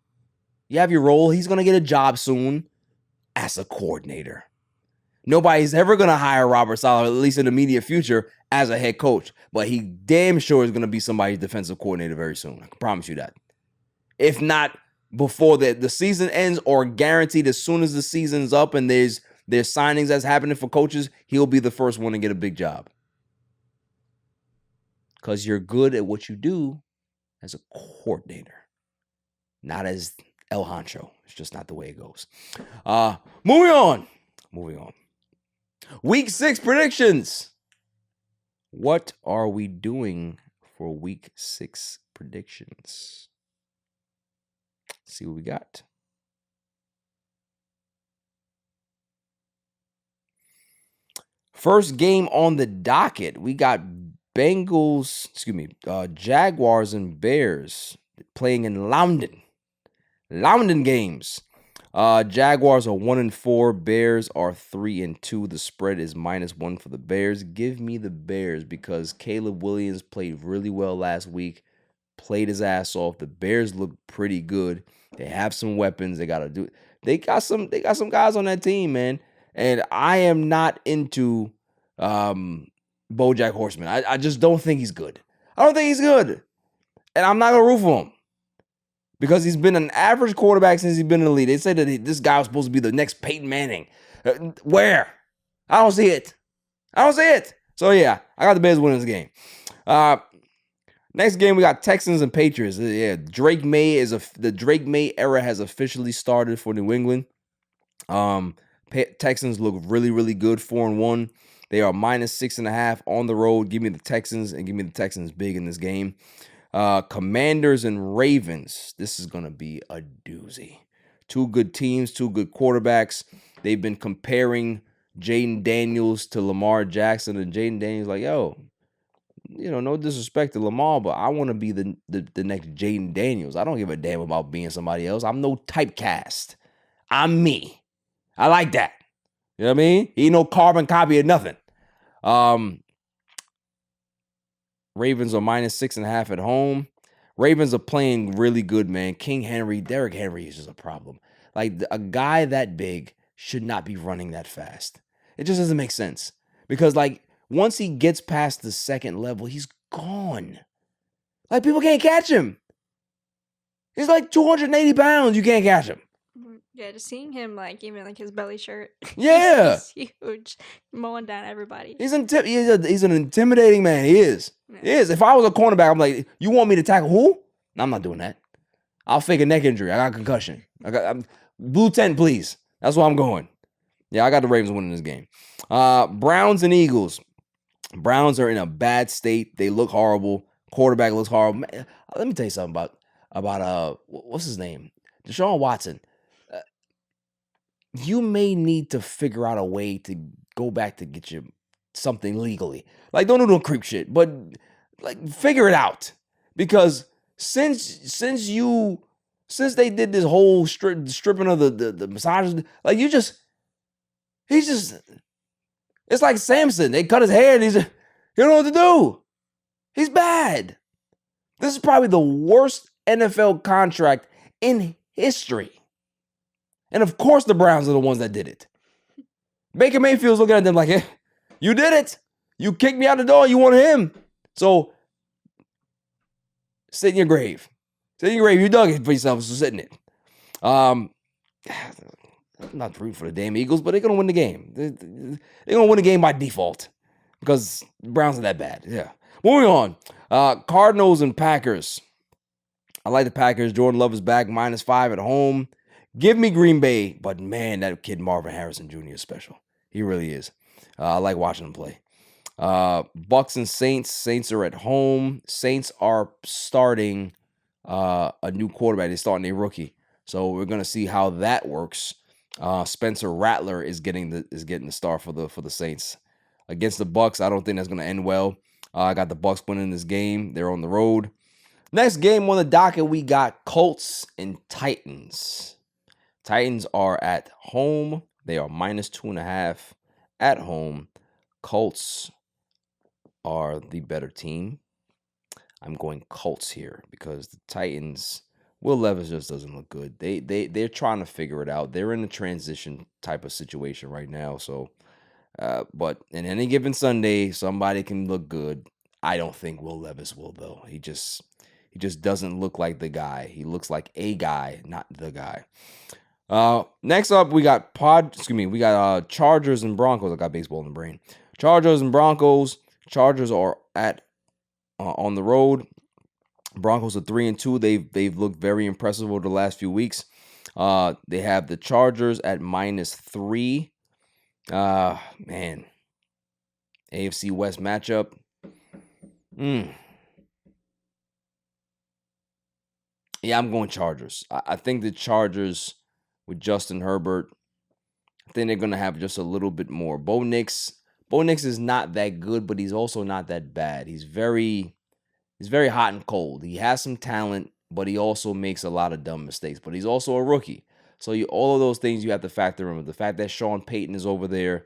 You have your role. He's going to get a job soon as a coordinator. Nobody's ever going to hire Robert Saleh, at least in the immediate future, as a head coach. But he damn sure is going to be somebody's defensive coordinator very soon. I can promise you that. If not before the season ends, or guaranteed as soon as the season's up and there's signings that's happening for coaches, he'll be the first one to get a big job. Because you're good at what you do as a coordinator, not as El Honcho. It's just not the way it goes. Moving on. Week 6 predictions. What are we doing for week 6 predictions? Let's see what we got. First game on the docket, we got Jaguars and Bears playing in London. London games. Jaguars are 1-4. Bears are 3-2. The spread is -1 for the Bears. Give me the Bears because Caleb Williams played really well last week. Played his ass off. The Bears look pretty good. They have some weapons. They got some guys on that team, man. And I am not into BoJack Horseman. I just don't think he's good. I don't think he's good. And I'm not gonna root for him. Because he's been an average quarterback since he's been in the league. They say that this guy was supposed to be the next Peyton Manning. Where? I don't see it. So, yeah, I got the Bears winning this game. Next game, we got Texans and Patriots. Yeah, the Drake May era has officially started for New England. Texans look really, really good, 4-1. They are -6.5 on the road. Give me the Texans and give me the Texans big in this game. Commanders and Ravens. This is going to be a doozy. Two good teams, two good quarterbacks. They've been comparing Jaden Daniels to Lamar Jackson, and Jaden Daniels like, yo, no disrespect to Lamar, but I want to be the next Jaden Daniels. I don't give a damn about being somebody else. I'm no typecast. I'm me. I like that. You know what I mean? He ain't no carbon copy of nothing. Ravens are -6.5 at home. Ravens are playing really good, man. Derrick Henry is just a problem. Like, a guy that big should not be running that fast. It just doesn't make sense. Because, like, once he gets past the second level, he's gone. Like, people can't catch him. He's like 280 pounds. You can't catch him. Yeah, just seeing him, like, even like his belly shirt. Yeah. He's huge. Mowing down everybody. He's an intimidating man. He is. Yeah. He is. If I was a cornerback, I'm like, you want me to tackle who? No, I'm not doing that. I'll fake a neck injury. I got concussion. I'm blue 10, please. That's where I'm going. Yeah, I got the Ravens winning this game. Browns and Eagles. Browns are in a bad state. They look horrible. Quarterback looks horrible. Man, let me tell you something about what's his name? Deshaun Watson. You may need to figure out a way to go back to get you something legally. Like, don't do no creep shit, but like figure it out. Because since they did this whole stripping of the massages, like he's just, it's like Samson. They cut his hair and he don't know what to do. He's bad. This is probably the worst NFL contract in history. And of course the Browns are the ones that did it. Baker Mayfield's looking at them like, you did it. You kicked me out the door. You want him. So sit in your grave. You dug it for yourself, so sit in it. I'm not rooting for the damn Eagles, but they're going to win the game. They're going to win the game by default because the Browns are that bad. Yeah. Moving on. Cardinals and Packers. I like the Packers. Jordan Love is back, -5 at home. Give me Green Bay, but man, that kid Marvin Harrison Jr. is special. He really is. I like watching him play. Bucks and Saints. Saints are at home. Saints are starting a new quarterback. They're starting a rookie, so we're gonna see how that works. Spencer Rattler is getting the start for the Saints against the Bucks. I don't think that's gonna end well. I got the Bucks winning this game. They're on the road. Next game on the docket, we got Colts and Titans. Titans are at home. They are -2.5 at home. Colts are the better team. I'm going Colts here because the Titans, Will Levis just doesn't look good. They're trying to figure it out. They're in a transition type of situation right now. So, but in any given Sunday, somebody can look good. I don't think Will Levis will though. He just doesn't look like the guy. He looks like a guy, not the guy. Next up, we got Chargers and Broncos. I got baseball in the brain. Chargers and Broncos. Chargers are at on the road. Broncos are 3-2. They've looked very impressive over the last few weeks. They have the Chargers at -3. Man, AFC West matchup. Yeah, I'm going Chargers. I think the Chargers with Justin Herbert, I think they're going to have just a little bit more. Bo Nix Bo Nix is not that good, but he's also not that bad. He's very hot and cold. He has some talent, but he also makes a lot of dumb mistakes. But he's also a rookie. So all of those things you have to factor in. The fact that Sean Payton is over there,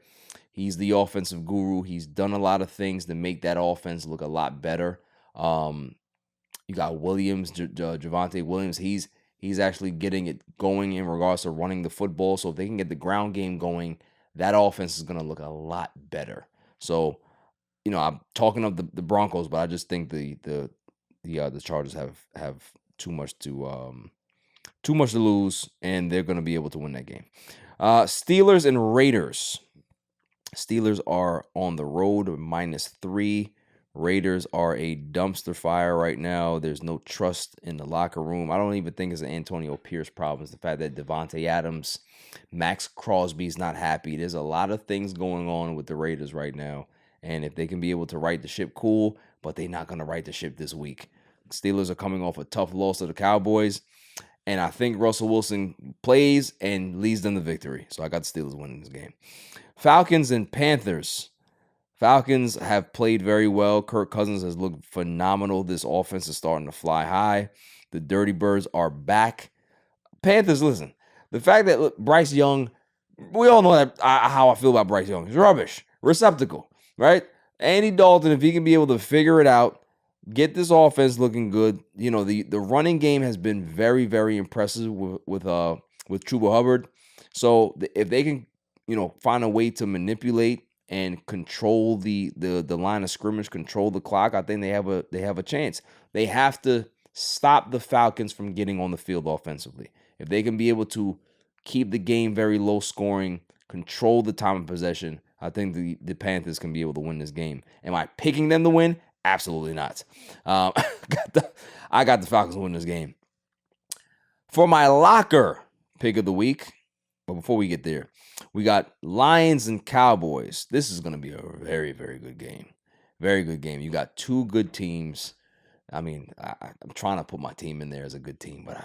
he's the offensive guru. He's done a lot of things to make that offense look a lot better. You got Williams, Javonte Williams. He's actually getting it going in regards to running the football. So if they can get the ground game going, that offense is going to look a lot better. So, I'm talking of the Broncos, but I just think the Chargers have too much to lose, and they're going to be able to win that game. Steelers and Raiders. Steelers are on the road, -3. Raiders are a dumpster fire right now. There's no trust in the locker room. I don't even think it's an Antonio Pierce problem. It's the fact that Devontae Adams, Max Crosby's not happy. There's a lot of things going on with the Raiders right now. And if they can be able to right the ship, cool. But they're not going to right the ship this week. Steelers are coming off a tough loss to the Cowboys. And I think Russell Wilson plays and leads them to victory. So I got the Steelers winning this game. Falcons and Panthers. Falcons have played very well. Kirk Cousins has looked phenomenal. This offense is starting to fly high. The Dirty Birds are back. Panthers, listen, the fact that Bryce Young, we all know that how I feel about Bryce Young. He's rubbish. Receptacle, right? Andy Dalton, if he can be able to figure it out, get this offense looking good. The running game has been very, very impressive with Chuba Hubbard. So if they can, find a way to manipulate and control the line of scrimmage, control the clock, I think they have a chance. They have to stop the Falcons from getting on the field offensively. If they can be able to keep the game very low scoring, control the time of possession, I think the Panthers can be able to win this game. Am I picking them to win? Absolutely not. I got the Falcons winning this game. For my locker pick of the week, but before we get there, we got Lions and Cowboys. This is going to be a very, very good game. Very good game. You got two good teams. I mean, I'm trying to put my team in there as a good team, but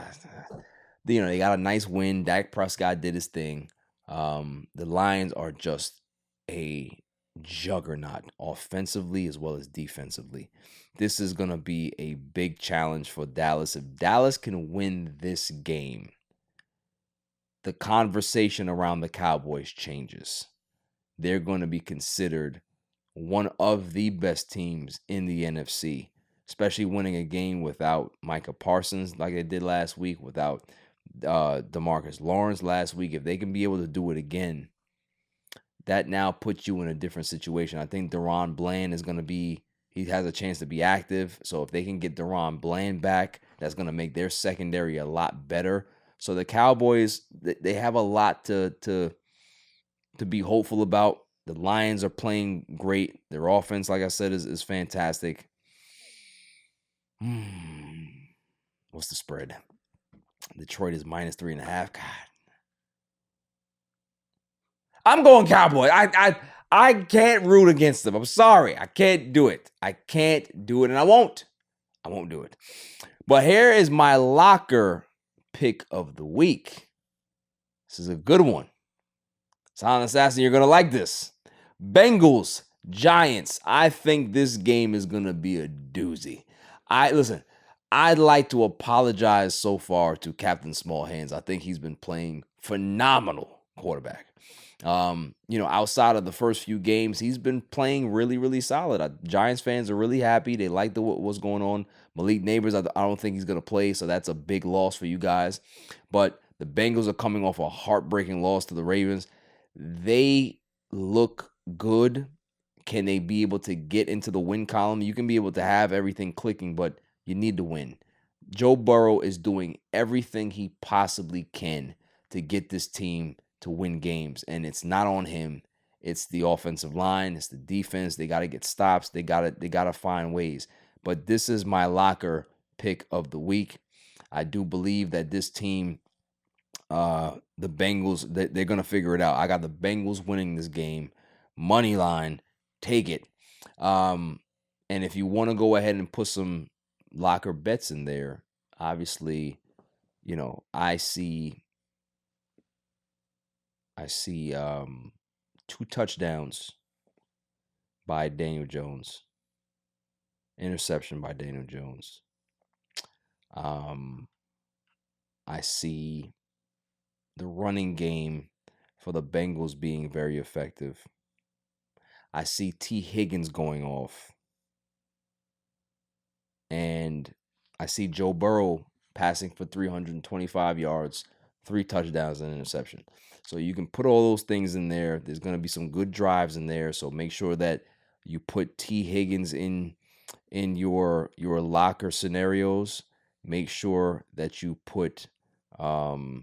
they got a nice win. Dak Prescott did his thing. The Lions are just a juggernaut offensively as well as defensively. This is going to be a big challenge for Dallas. If Dallas can win this game, the conversation around the Cowboys changes. They're going to be considered one of the best teams in the NFC, especially winning a game without Micah Parsons like they did last week, without DeMarcus Lawrence last week. If they can be able to do it again, that now puts you in a different situation. I think Deron Bland he has a chance to be active. So if they can get Deron Bland back, that's going to make their secondary a lot better. So the Cowboys, they have a lot to be hopeful about. The Lions are playing great. Their offense, like I said, is fantastic. What's the spread? Detroit is -3.5. God. I'm going Cowboys. I can't root against them. I'm sorry. I can't do it. And I won't. I won't do it. But here is my locker pick of the week. This is a good one. Silent Assassin, you're going to like this. Bengals, Giants. I think this game is going to be a doozy. I'd like to apologize so far to Captain Small Hands. I think he's been playing phenomenal quarterback. Outside of the first few games, he's been playing really, really solid. Giants fans are really happy. They like what's going on. Malik Neighbors, I don't think he's going to play, so that's a big loss for you guys. But the Bengals are coming off a heartbreaking loss to the Ravens. They look good. Can they be able to get into the win column? You can be able to have everything clicking, but you need to win. Joe Burrow is doing everything he possibly can to get this team to win games, and it's not on him. It's the offensive line. It's the defense. They got to get stops. They got to find ways. But this is my locker pick of the week. I do believe that this team, the Bengals, they're going to figure it out. I got the Bengals winning this game. Money line, take it. And if you want to go ahead and put some locker bets in there, obviously, I see 2 touchdowns by Daniel Jones. Interception by Daniel Jones. I see the running game for the Bengals being very effective. I see T. Higgins going off. And I see Joe Burrow passing for 325 yards, 3 touchdowns, and an interception. So you can put all those things in there. There's going to be some good drives in there. So make sure that you put T. Higgins in your locker scenarios. Make sure that you put Daniel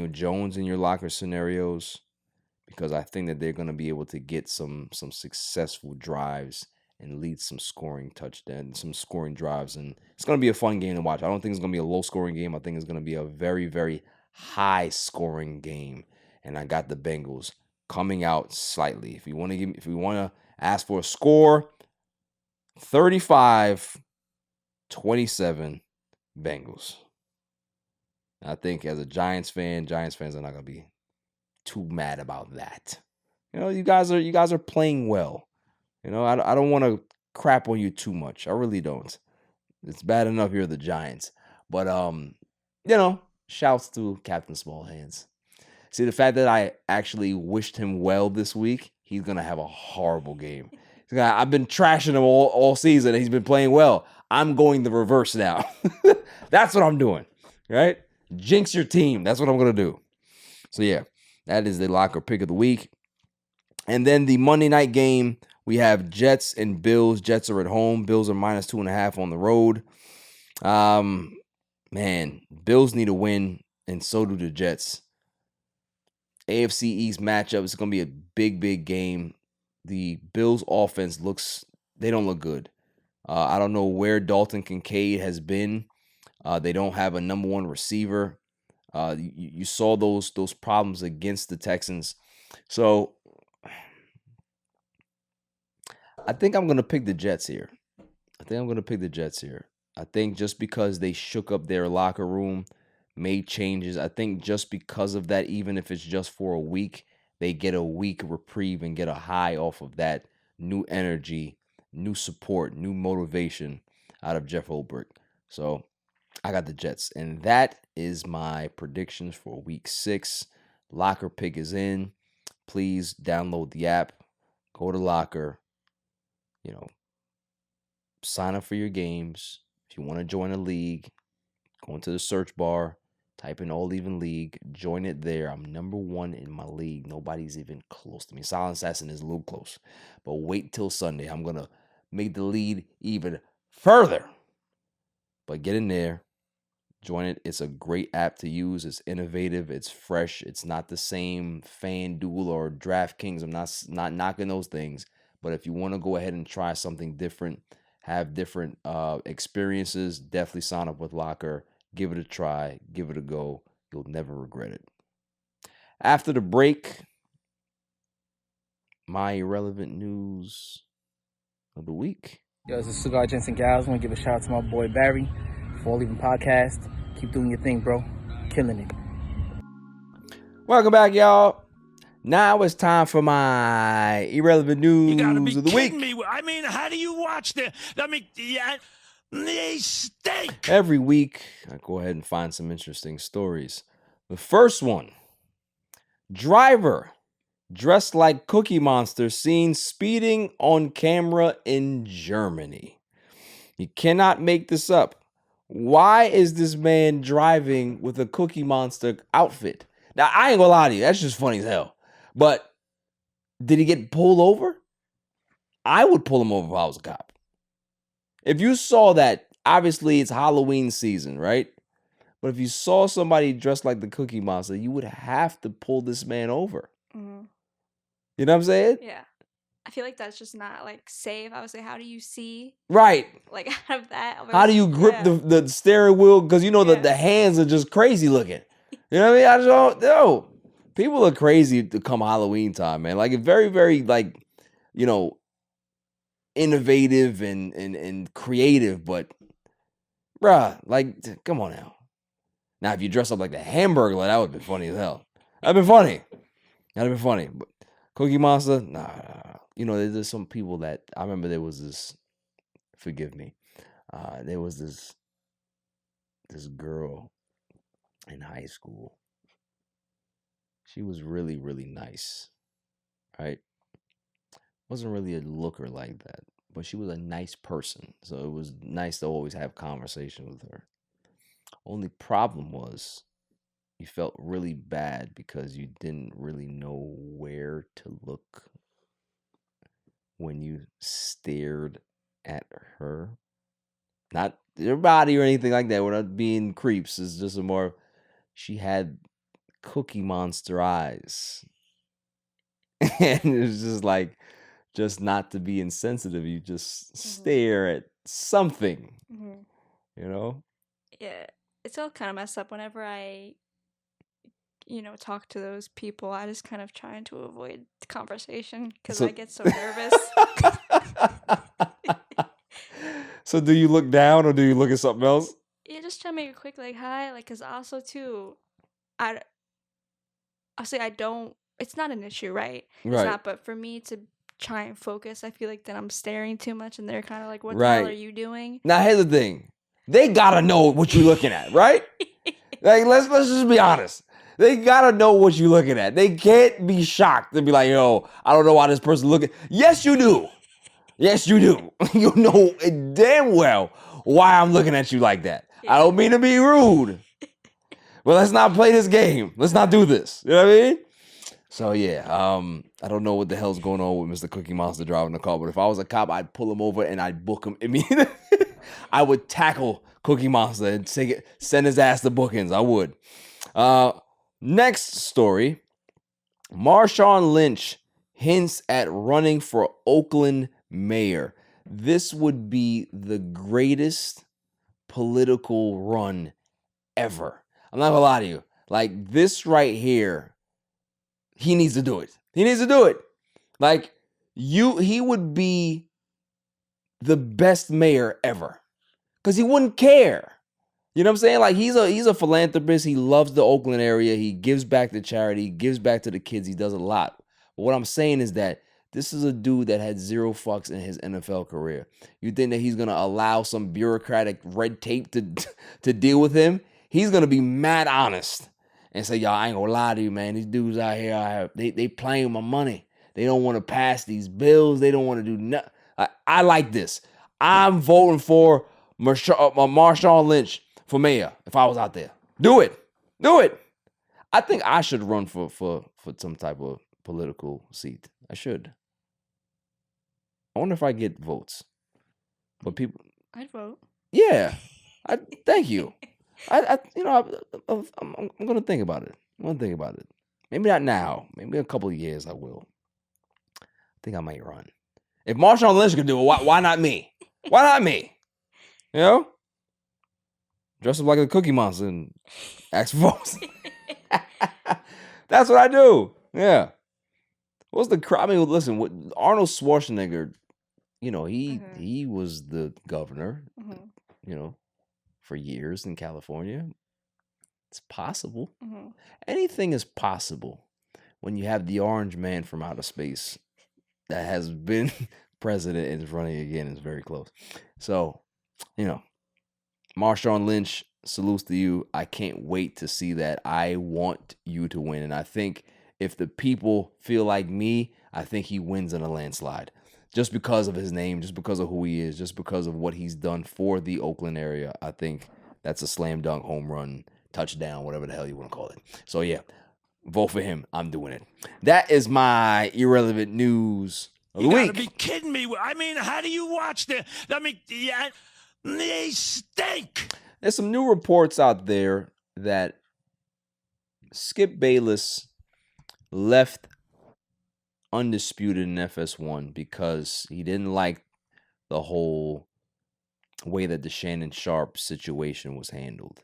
Jones in your locker scenarios, because I think that they're going to be able to get some successful drives and lead some scoring touchdowns, some scoring drives. And it's going to be a fun game to watch. I don't think it's going to be a low-scoring game. I think it's going to be a very, very high-scoring game. And I got the Bengals coming out slightly. If you want to ask for a score, 35-27 Bengals. I think as a Giants fans are not going to be too mad about that. You guys are playing well. I don't want to crap on you too much. I really don't. It's bad enough you're the Giants. But, shouts to Captain Small Hands. See, the fact that I actually wished him well this week, he's going to have a horrible game. I've been trashing him all season, and he's been playing well. I'm going the reverse now. That's what I'm doing, right? Jinx your team. That's what I'm going to do. So, yeah, that is the locker pick of the week. And then the Monday night game, we have Jets and Bills. Jets are at home. Bills are -2.5 on the road. Man, Bills need a win, and so do the Jets. AFC East matchup is going to be a big, big game. The Bills offense they don't look good. I don't know where Dalton Kincaid has been. They don't have a number one receiver. You saw those problems against the Texans. So I think I'm going to pick the Jets here. I think just because they shook up their locker room, made changes, I think just because of that, even if it's just for a week, they get a week reprieve and get a high off of that new energy, new support, new motivation out of Jeff Ulbrich. So I got the Jets. And that is my predictions for week 6. Locker pick is in. Please download the app. Go to Locker. Sign up for your games. If you want to join a league, go into the search bar, type in All Even League, join it there. I'm number 1 in my league. Nobody's even close to me. Silent Assassin is a little close. But wait till Sunday. I'm going to make the lead even further. But get in there. Join it. It's a great app to use. It's innovative. It's fresh. It's not the same FanDuel or DraftKings. I'm not knocking those things. But if you want to go ahead and try something different, have different experiences, definitely sign up with Locker. Give it a try. Give it a go. You'll never regret it. After the break, my irrelevant news of the week. Yo, this is Cigar Gents and Gals. I want to give a shout out to my boy Barry for All Even Podcast. Keep doing your thing, bro. Killing it. Welcome back, y'all. Now it's time for my irrelevant news You gotta be of the kidding week. me. I mean, how do you watch they stink. Every week, I go ahead and find some interesting stories. The first one, driver dressed like Cookie Monster seen speeding on camera in Germany. You cannot make this up. Why is this man driving with a Cookie Monster outfit? Now, I ain't gonna lie to you. That's just funny as hell. But did he get pulled over? I would pull him over if I was a cop. If you saw that, obviously it's Halloween season, right? But if you saw somebody dressed like the Cookie Monster, you would have to pull this man over. Mm-hmm. You know what I'm saying? Yeah. I feel like that's just not safe. I would say, how do you see Right. out of that? How do you grip the steering wheel? Because the hands are just crazy looking. You know what I mean? I just don't know. People are crazy to come Halloween time, man. It's very, very innovative and creative, but bruh, come on now. Now, if you dress up like the Hamburglar, that would have been funny as hell. That'd been funny. But Cookie Monster, nah. You know, there's some people that I remember. There was this. Forgive me. There was this girl in high school. She was really, really nice, right? Wasn't really a looker like that, but she was a nice person. So it was nice to always have conversation with her. Only problem was you felt really bad because you didn't really know where to look when you stared at her. Not her body or anything like that. We're not being creeps. It's just a more. She had Cookie Monster eyes, and it was just like, just not to be insensitive. You just stare at something, you know. Yeah, it's all kind of messed up. Whenever I, talk to those people, I just kind of trying to avoid the conversation because So- I get so nervous. So do you look down or do you look at something else? Yeah, just try to make a quick like hi, like because also too, I don't. It's not an issue, right? It's Right. not. But for me to try and focus, I feel like then I'm staring too much, and they're kind of like, "What the hell are Right. you doing?" Now here's the thing: they gotta know what you're looking at, right? Like let's just be honest. They gotta know what you're looking at. They can't be shocked and be like, "Yo, I don't know why this person looking." Yes, you do. Yes, you do. You know damn well why I'm looking at you like that. I don't mean to be rude, but let's not play this game. Let's not do this. You know what I mean? So yeah, I don't know what the hell's going on with Mr. Cookie Monster driving the car, but if I was a cop, I'd pull him over and I'd book him immediately. I would tackle Cookie Monster and send his ass to bookings. I would. Next story: Marshawn Lynch hints at running for Oakland mayor. This would be the greatest political run ever. I'm not gonna lie to you. Like this right here, he needs to do it. He needs to do it. Like he would be the best mayor ever. Because he wouldn't care. You know what I'm saying? Like he's a philanthropist. He loves the Oakland area. He gives back to charity. He gives back to the kids. He does a lot. But what I'm saying is that this is a dude that had zero fucks in his NFL career. You think that he's gonna allow some bureaucratic red tape to deal with him? He's gonna be mad honest and say, "Y'all, I ain't gonna lie to you, man. These dudes out here, they playing with my money. They don't want to pass these bills. They don't want to do nothing. I like this. I'm voting for Marshawn Lynch for mayor if I was out there. Do it. Do it. I think I should run for some type of political seat. I should. I wonder if I get votes. But people, I'd vote. yeah. Thank you. I'm gonna think about it. I'm gonna think about it. Maybe not now. Maybe in a couple of years I will. I think I might run. If Marshawn Lynch could do it, why not me? Why not me? You know? Dress up like a Cookie Monster and ask for votes. That's what I do. Yeah. What's the crime? I mean, listen, Arnold Schwarzenegger, he was the governor, for years in California. It's possible. Anything is possible when you have the orange man from outer space that has been president and is running again. Is very close. So, Marshawn Lynch, salutes to you. I can't wait to see that. I want you to win. And I think if the people feel like me, I think he wins in a landslide. Just because of his name, just because of who he is, just because of what he's done for the Oakland area. I think that's a slam dunk, home run, touchdown, whatever the hell you want to call it. So yeah, vote for him. I'm doing it. That is my irrelevant news of the week. You gotta be kidding me. I mean, how do you watch them? I mean, yeah, they stink. There's some new reports out there that Skip Bayless left undisputed in FS1 because he didn't like the whole way that the Shannon Sharp situation was handled.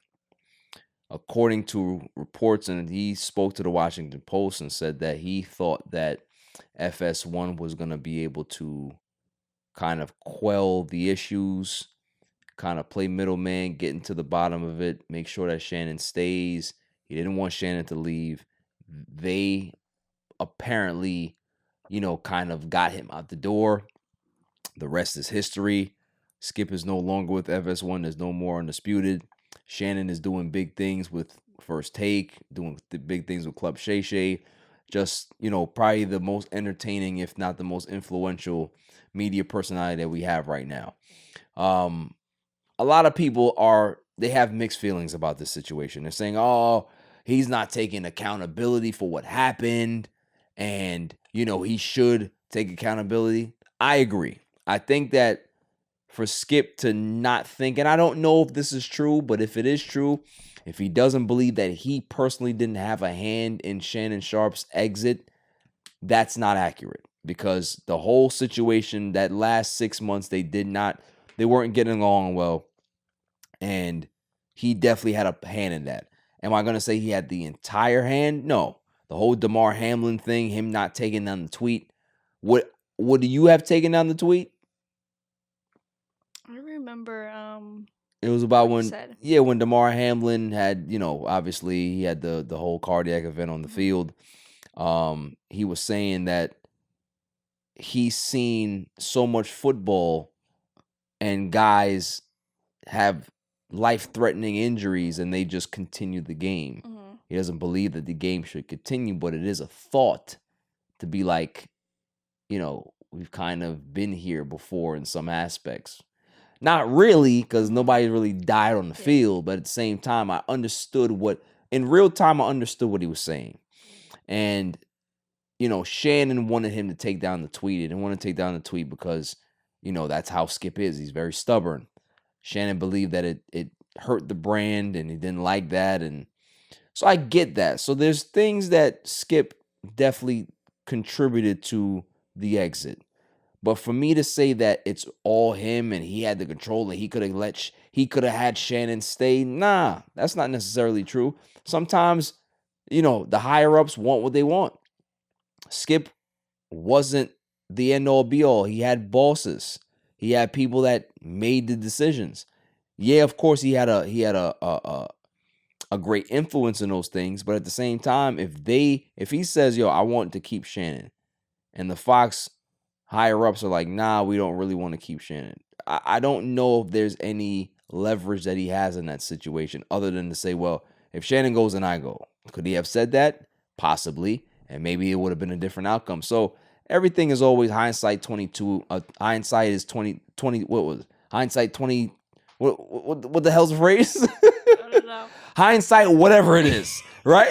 According to reports, and he spoke to the Washington Post and said that he thought that FS1 was going to be able to kind of quell the issues, kind of play middleman, get into the bottom of it, make sure that Shannon stays. He didn't want Shannon to leave. They apparently kind of got him out the door. The rest is history. Skip is no longer with FS1. There's no more Undisputed. Shannon is doing big things with First Take, doing the big things with Club Shay Shay. Just, probably the most entertaining, if not the most influential media personality that we have right now. A lot of people they have mixed feelings about this situation. They're saying, oh, he's not taking accountability for what happened. And, he should take accountability. I agree. I think that for Skip to not think, and I don't know if this is true, but if it is true, if he doesn't believe that he personally didn't have a hand in Shannon Sharpe's exit, that's not accurate. Because the whole situation, that last 6 months, they weren't getting along well. And he definitely had a hand in that. Am I going to say he had the entire hand? No. The whole Damar Hamlin thing, him not taking down the tweet. What do you have taken down the tweet? I remember It was about what you said. when Damar Hamlin had, obviously he had the whole cardiac event on the field. He was saying that he's seen so much football and guys have life-threatening injuries and they just continue the game. Mm-hmm. He doesn't believe that the game should continue, but it is a thought to be like, we've kind of been here before in some aspects. Not really, because nobody really died on the field, but at the same time, in real time, I understood what he was saying. And, Shannon wanted him to take down the tweet. He didn't want to take down the tweet because, that's how Skip is. He's very stubborn. Shannon believed that it hurt the brand and he didn't like that. And so I get that. So there's things that Skip definitely contributed to the exit. But for me to say that it's all him and he had the control and he could have had Shannon stay, nah, that's not necessarily true. Sometimes, the higher ups want what they want. Skip wasn't the end all be all. He had bosses. He had people that made the decisions. Yeah, of course he had a great influence in those things, but at the same time, if he says, yo, I want to keep Shannon, and the Fox higher ups are like, nah, we don't really want to keep Shannon. I don't know if there's any leverage that he has in that situation other than to say, well, if Shannon goes, then I go. Could he have said that? Possibly. And maybe it would have been a different outcome. So everything is always hindsight 22. Hindsight is 20. What was it? Hindsight 20. What the hell's the phrase? I don't know. Hindsight, whatever it is, right?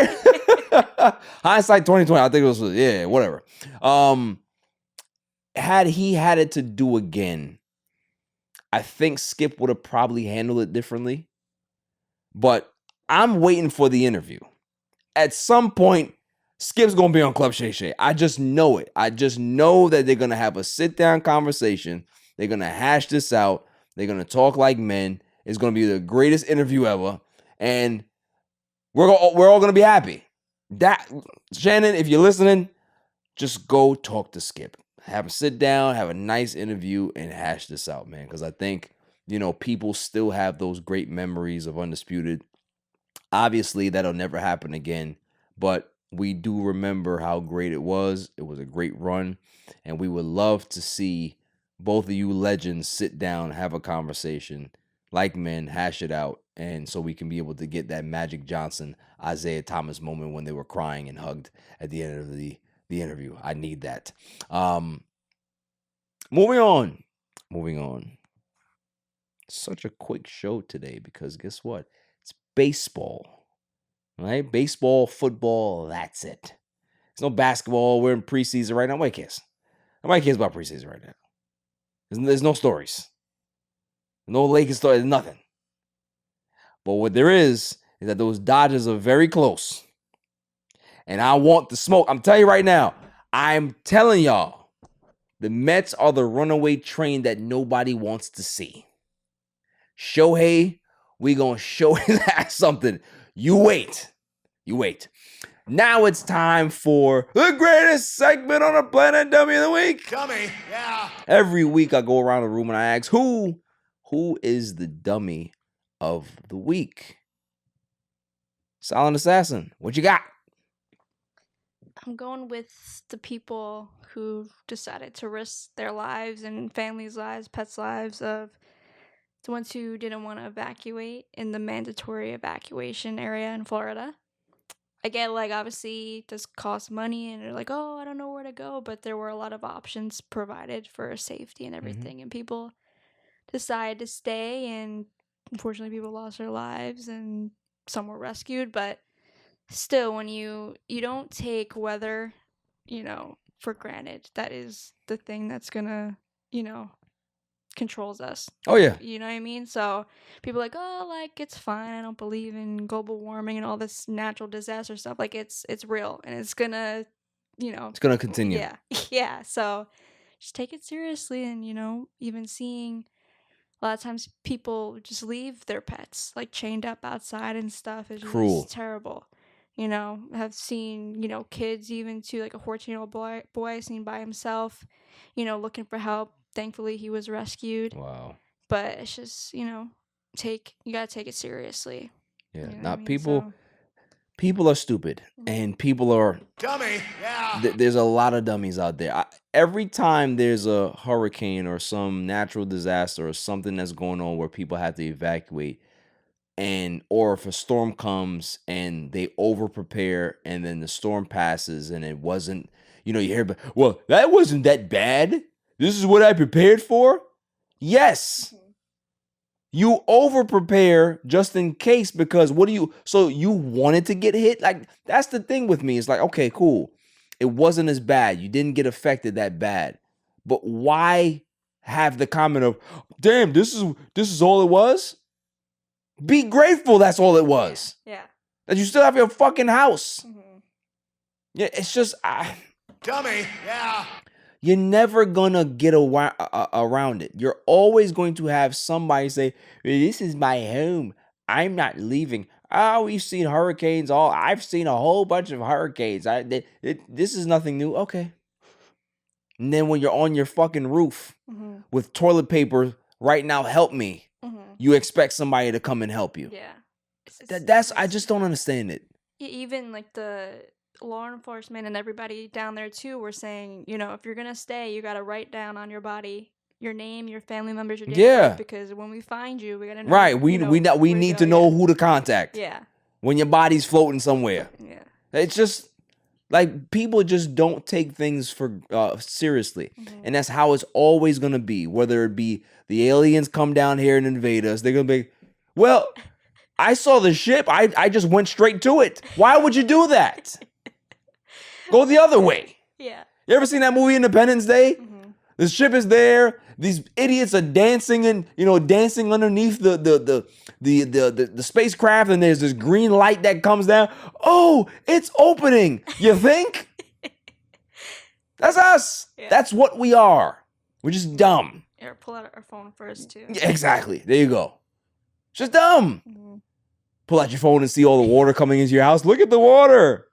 Hindsight 2020. I think it was, whatever. Had he had it to do again, I think Skip would have probably handled it differently. But I'm waiting for the interview. At some point, Skip's going to be on Club Shay Shay. I just know it. I just know that they're going to have a sit-down conversation. They're going to hash this out. They're going to talk like men. It's going to be the greatest interview ever. And we're all going to be happy. Shannon, if you're listening, just go talk to Skip. Have him sit down, have a nice interview, and hash this out, man. Because I think, people still have those great memories of Undisputed. Obviously, that'll never happen again. But we do remember how great it was. It was a great run. And we would love to see both of you legends sit down, have a conversation, like men, hash it out. And so we can be able to get that Magic Johnson, Isaiah Thomas moment when they were crying and hugged at the end of the interview. I need that. Moving on. Such a quick show today because guess what? It's baseball. Right? Baseball, football, that's it. There's no basketball. We're in preseason right now. Nobody cares. Nobody cares about preseason right now. There's no stories. No Lakers stories, nothing. But what there is that those Dodgers are very close. And I want the smoke. I'm telling you right now. I'm telling y'all. The Mets are the runaway train that nobody wants to see. Shohei, we gonna show his ass something. You wait. Now it's time for the greatest segment on the planet, Dummy of the Week. Dummy, yeah. Every week I go around the room and I ask, who is the dummy of the week? Silent Assassin, what you got? I'm going with the people who decided to risk their lives and families' lives, pets' lives, of the ones who didn't want to evacuate in the mandatory evacuation area in Florida. I get, like, obviously it does cost money, and they're like, oh, I don't know where to go, but there were a lot of options provided for safety and everything, and people decided to stay, and unfortunately people lost their lives and some were rescued. But still, when you don't take weather, for granted, that is the thing that's gonna, controls us. Oh yeah. You know what I mean? So people are like, oh, like, it's fine. I don't believe in global warming and all this natural disaster stuff. Like, it's real, and it's gonna, It's gonna continue. yeah, yeah. So just take it seriously, and even seeing a lot of times people just leave their pets like chained up outside and stuff is Cruel. just terrible. Have seen, kids, even to like a 14-year-old boy seen by himself, looking for help. Thankfully he was rescued. Wow. But it's just, you gotta take it seriously. Yeah. You know what I Now mean? people are stupid, and people are Dummy. Yeah. there's a lot of dummies out there. Every time there's a hurricane or some natural disaster or something that's going on where people have to evacuate, or if a storm comes and they over prepare and then the storm passes and it wasn't, you hear, well, that wasn't that bad. This is what I prepared for. Yes. You over prepare just in case, because so you wanted to get hit? Like, that's the thing with me. It's like, okay, cool. It wasn't as bad. You didn't get affected that bad. But why have the comment of, damn, this is all it was? Be grateful that's all it was. Yeah. That you still have your fucking house. Mm-hmm. Yeah, it's just... Dummy. Yeah. You're never gonna get around it. You're always going to have somebody say, this is my home. I'm not leaving. Oh, we've seen hurricanes. I've seen a whole bunch of hurricanes. This is nothing new. Okay. And then when you're on your fucking roof with toilet paper, right now, help me. You expect somebody to come and help you. Yeah. I just don't understand it. Even like the law enforcement and everybody down there too were saying, if you're gonna stay, you gotta write down on your body your name, your family members, your date of birth, because when we find you, we gotta know. Right, we need to know who to contact. Yeah. When your body's floating somewhere. Yeah. It's just like, people just don't take things for seriously, and that's how it's always gonna be. Whether it be the aliens come down here and invade us, they're gonna be, well, I saw the ship. I just went straight to it. Why would you do that? Go the other way. Yeah. You ever seen that movie Independence Day? The ship is there. These idiots are dancing and dancing underneath the spacecraft, and there's this green light that comes down. Oh, it's opening. You think? That's us. Yeah. That's what we are. We're just dumb. Or pull out our phone first too. Yeah, exactly. There you go. Just dumb. Pull out your phone and see all the water coming into your house. Look at the water.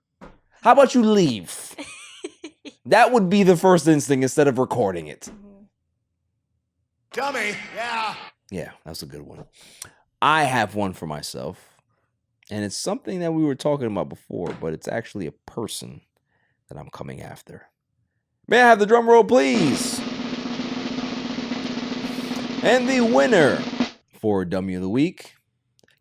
How about you leave? That would be the first instinct instead of recording it. Dummy. Yeah. Yeah, that's a good one. I have one for myself, and it's something that we were talking about before, but it's actually a person that I'm coming after. May I have the drum roll, please? And the winner for Dummy of the Week,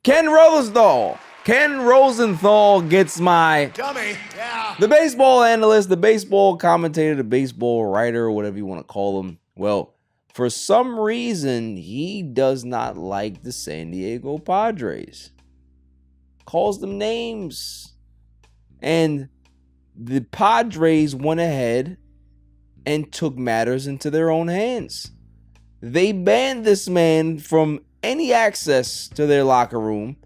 Ken Rosenthal. Ken Rosenthal gets my Dummy. Yeah. the baseball analyst, the baseball commentator, the baseball writer, whatever you want to call him. Well, for some reason, he does not like the San Diego Padres. Calls them names. And the Padres went ahead and took matters into their own hands. They banned this man from any access to their locker room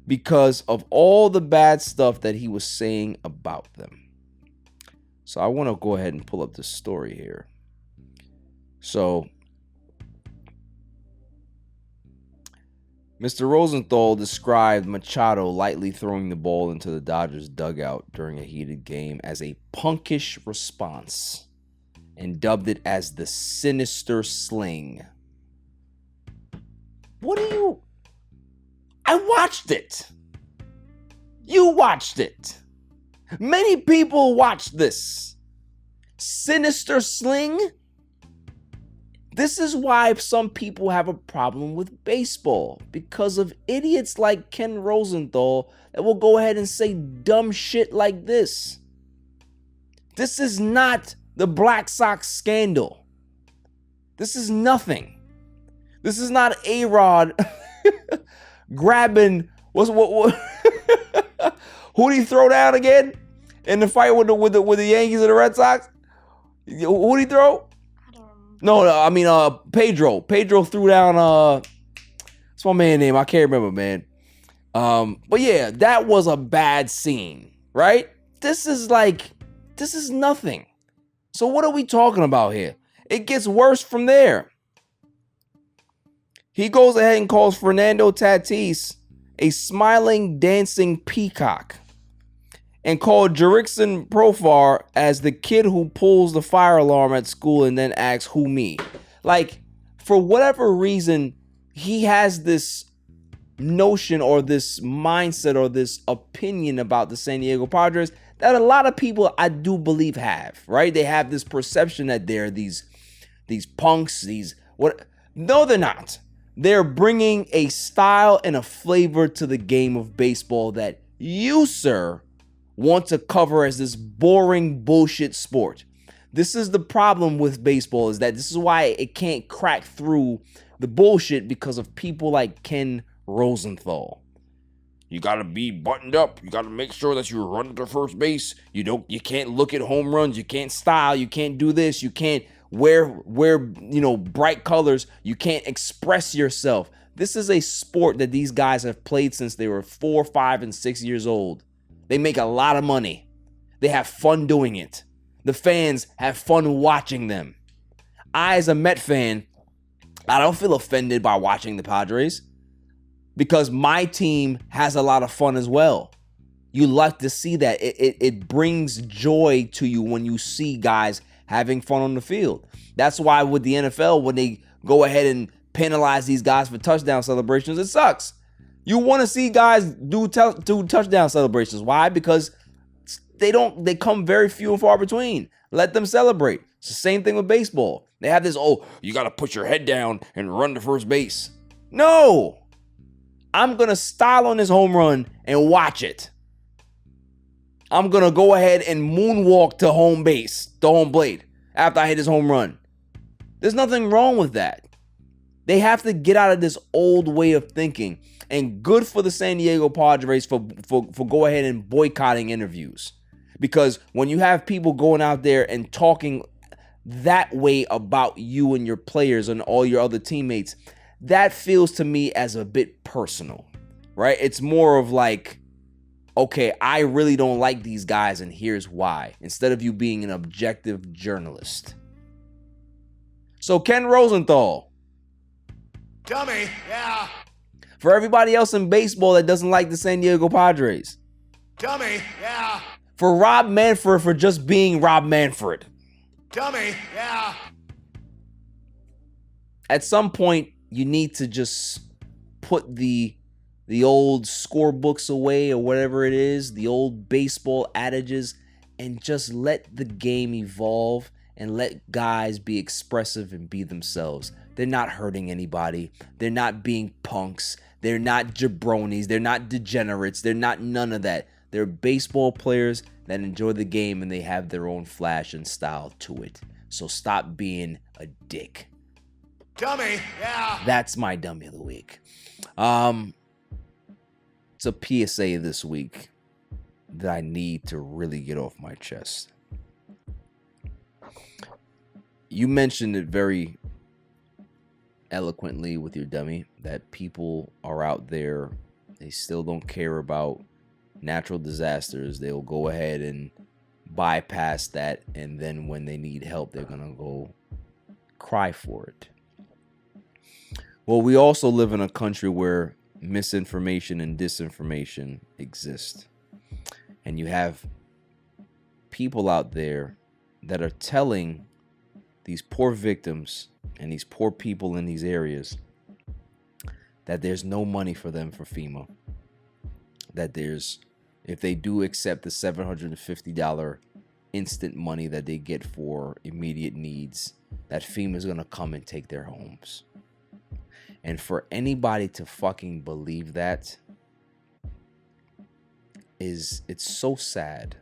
because of all the bad stuff that he was saying about them. So I want to go ahead and pull up this story here. So, Mr. Rosenthal described Machado lightly throwing the ball into the Dodgers dugout during a heated game as a punkish response and dubbed it as the sinister sling. I watched it. You watched it. Many people watch this. Sinister Sling. This is why some people have a problem with baseball, because of idiots like Ken Rosenthal that will go ahead and say dumb shit like this. This is not the Black Sox scandal. This is nothing. This is not A-Rod grabbing what who did he throw down again in the fight with the Yankees and the Red Sox? Who did he throw? No, I mean Pedro. Pedro threw down what's my man's name? I can't remember, man. But yeah, that was a bad scene, right? This is nothing. So what are we talking about here? It gets worse from there. He goes ahead and calls Fernando Tatis a smiling, dancing peacock, and called Jerickson Profar as the kid who pulls the fire alarm at school and then asks, who me? Like, for whatever reason, he has this notion or this mindset or this opinion about the San Diego Padres that a lot of people, I do believe, have, right? They have this perception that they're these punks, No, they're not. They're bringing a style and a flavor to the game of baseball that you, sir, want to cover as this boring bullshit sport. This is the problem with baseball, is that this is why it can't crack through the bullshit, because of people like Ken Rosenthal. You got to be buttoned up. You got to make sure that you run to first base. You can't look at home runs. You can't style. You can't do this. You can't wear bright colors. You can't express yourself. This is a sport that these guys have played since they were 4, 5, and 6 years old. They make a lot of money. They have fun doing it. The fans have fun watching them. I, as a Met fan, I don't feel offended by watching the Padres, because my team has a lot of fun as well. You like to see that. It brings joy to you when you see guys having fun on the field. That's why with the NFL, when they go ahead and penalize these guys for touchdown celebrations, it sucks. You want to see guys do touchdown celebrations. Why? Because they come very few and far between. Let them celebrate. It's the same thing with baseball. They have this, you got to put your head down and run to first base. No. I'm going to style on this home run and watch it. I'm going to go ahead and moonwalk to home base, the home plate, after I hit his home run. There's nothing wrong with that. They have to get out of this old way of thinking. And good for the San Diego Padres for go ahead and boycotting interviews. Because when you have people going out there and talking that way about you and your players and all your other teammates, that feels to me as a bit personal, right? It's more of like, okay, I really don't like these guys and here's why, instead of you being an objective journalist. So Ken Rosenthal. Dummy, yeah. For everybody else in baseball that doesn't like the San Diego Padres. Dummy, yeah. For Rob Manfred for just being Rob Manfred. Dummy, yeah. At some point, you need to just put the old scorebooks away or whatever it is, the old baseball adages, and just let the game evolve and let guys be expressive and be themselves. They're not hurting anybody. They're not being punks. They're not jabronis. They're not degenerates. They're not none of that. They're baseball players that enjoy the game and they have their own flash and style to it. So stop being a dick. Dummy, yeah. That's my dummy of the week. It's a PSA this week that I need to really get off my chest. You mentioned it very eloquently with your dummy that people are out there, they still don't care about natural disasters. They'll go ahead and bypass that, and then when they need help, they're gonna go cry for it. Well, we also live in a country where misinformation and disinformation exist, and you have people out there that are telling these poor victims and these poor people in these areas that there's no money for them for FEMA, that there's if they do accept the $750 instant money that they get for immediate needs, that FEMA is going to come and take their homes. And for anybody to fucking believe that it's so sad,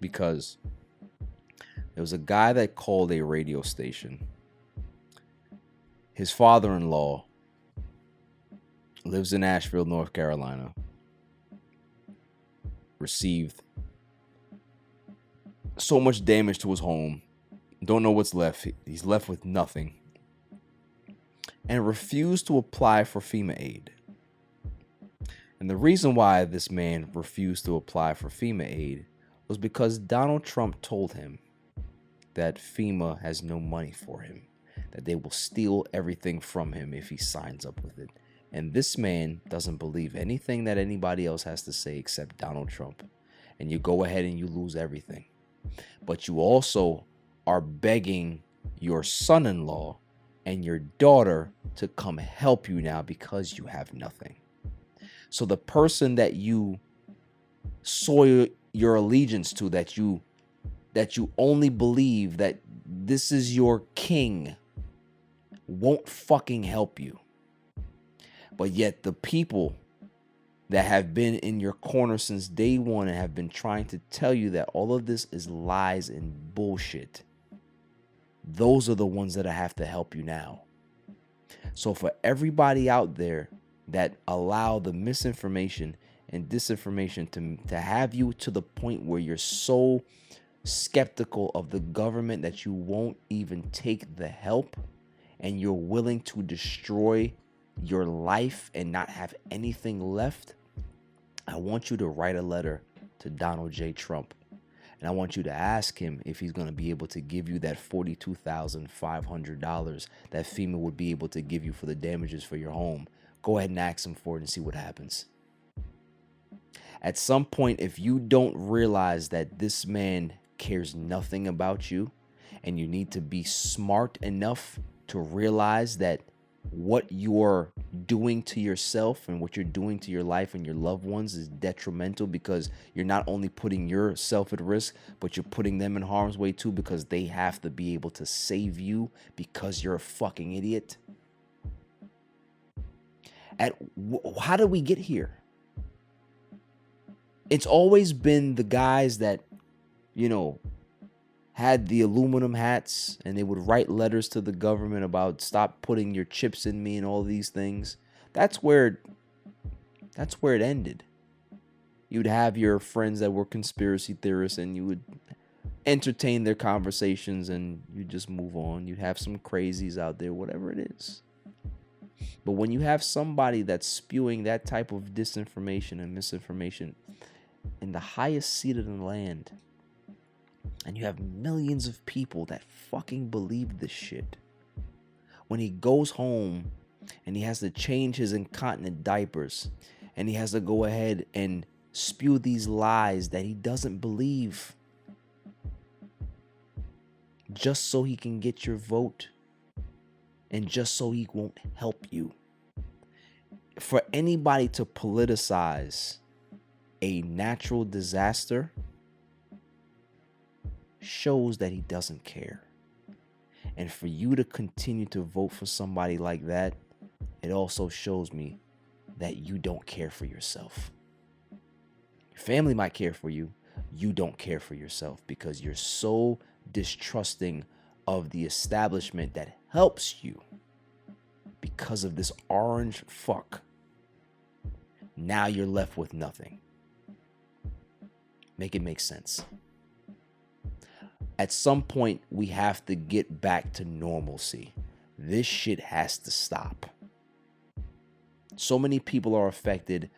because there was a guy that called a radio station. His father-in-law lives in Asheville, North Carolina. Received so much damage to his home. Don't know what's left. He's left with nothing. And refused to apply for FEMA aid. And the reason why this man refused to apply for FEMA aid was because Donald Trump told him that FEMA has no money for him, that they will steal everything from him if he signs up with it. And this man doesn't believe anything that anybody else has to say except Donald Trump. And you go ahead and you lose everything. But you also are begging your son-in-law and your daughter to come help you now because you have nothing. So the person that you soil your allegiance to, that you only believe that this is your king, won't fucking help you. But yet the people that have been in your corner since day one and have been trying to tell you that all of this is lies and bullshit, those are the ones that have to help you now. So for everybody out there that allow the misinformation and disinformation to have you to the point where you're so skeptical of the government that you won't even take the help, and you're willing to destroy your life and not have anything left, I want you to write a letter to Donald J. Trump. And I want you to ask him if he's going to be able to give you that $42,500 that FEMA would be able to give you for the damages for your home. Go ahead and ask him for it and see what happens. At some point, if you don't realize that this man cares nothing about you, and you need to be smart enough to realize that what you're doing to yourself and what you're doing to your life and your loved ones is detrimental, because you're not only putting yourself at risk, but you're putting them in harm's way too, because they have to be able to save you because you're a fucking idiot. How did we get here? It's always been the guys that, had the aluminum hats and they would write letters to the government about stop putting your chips in me and all these things. That's where it ended. You'd have your friends that were conspiracy theorists and you would entertain their conversations and you just move on. You'd have some crazies out there, whatever it is. But when you have somebody that's spewing that type of disinformation and misinformation in the highest seat of the land, and you have millions of people that fucking believe this shit, when he goes home and he has to change his incontinent diapers and he has to go ahead and spew these lies that he doesn't believe just so he can get your vote and just so he won't help you. For anybody to politicize a natural disaster shows that he doesn't care. And for you to continue to vote for somebody like that, it also shows me that you don't care for yourself. Your family might care for you. You don't care for yourself because you're so distrusting of the establishment that helps you because of this orange fuck. Now you're left with nothing. Make it make sense. At some point, we have to get back to normalcy. This shit has to stop. So many people are affected,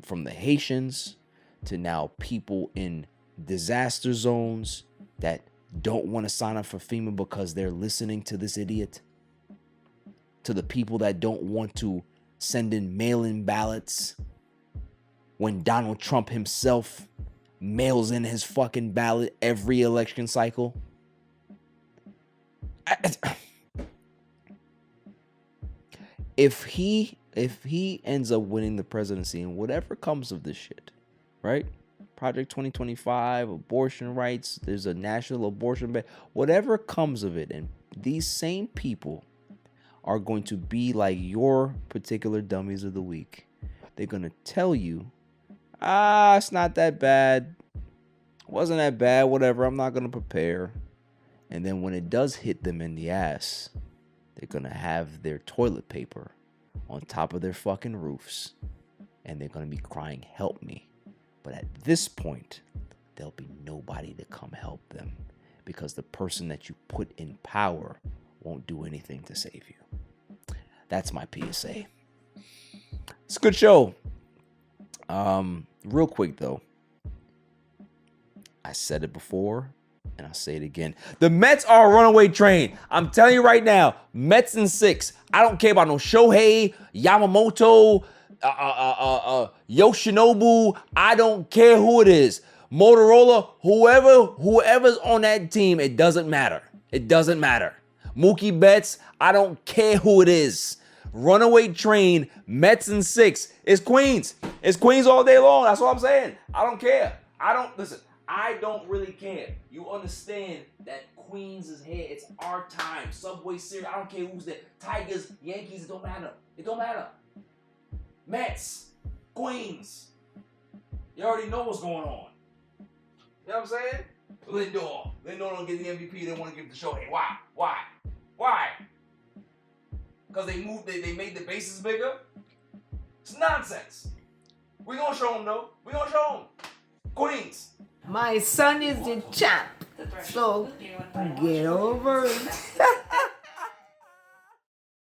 from the Haitians to now people in disaster zones that don't want to sign up for FEMA because they're listening to this idiot, to the people that don't want to send in mail-in ballots when Donald Trump himself mails in his fucking ballot every election cycle. If he ends up winning the presidency and whatever comes of this shit, right? Project 2025, abortion rights, there's a national abortion ban, whatever comes of it. And these same people are going to be like your particular dummies of the week. They're going to tell you, it's not that bad. Wasn't that bad, whatever. I'm not going to prepare. And then when it does hit them in the ass, they're going to have their toilet paper on top of their fucking roofs. And they're going to be crying, help me. But at this point, there'll be nobody to come help them because the person that you put in power won't do anything to save you. That's my PSA. It's a good show. Real quick, though. I said it before, and I'll say it again. The Mets are a runaway train. I'm telling you right now, Mets in 6. I don't care about no Shohei, Yamamoto, Yoshinobu. I don't care who it is. Motorola, whoever's on that team, it doesn't matter. It doesn't matter. Mookie Betts, I don't care who it is. Runaway train, Mets in 6. It's Queens. It's Queens all day long. That's what I'm saying. I don't care. I don't really care. You understand that Queens is here. It's our time. Subway Series. I don't care who's there. Tigers, Yankees, it don't matter. It don't matter. Mets, Queens. You already know what's going on. You know what I'm saying? Lindor don't get the MVP. They want to give it to Shohei. Why? Because they made the bases bigger? It's nonsense. We're going to show them, though. We're going to show them. Queens. My son is the champ, so get over it.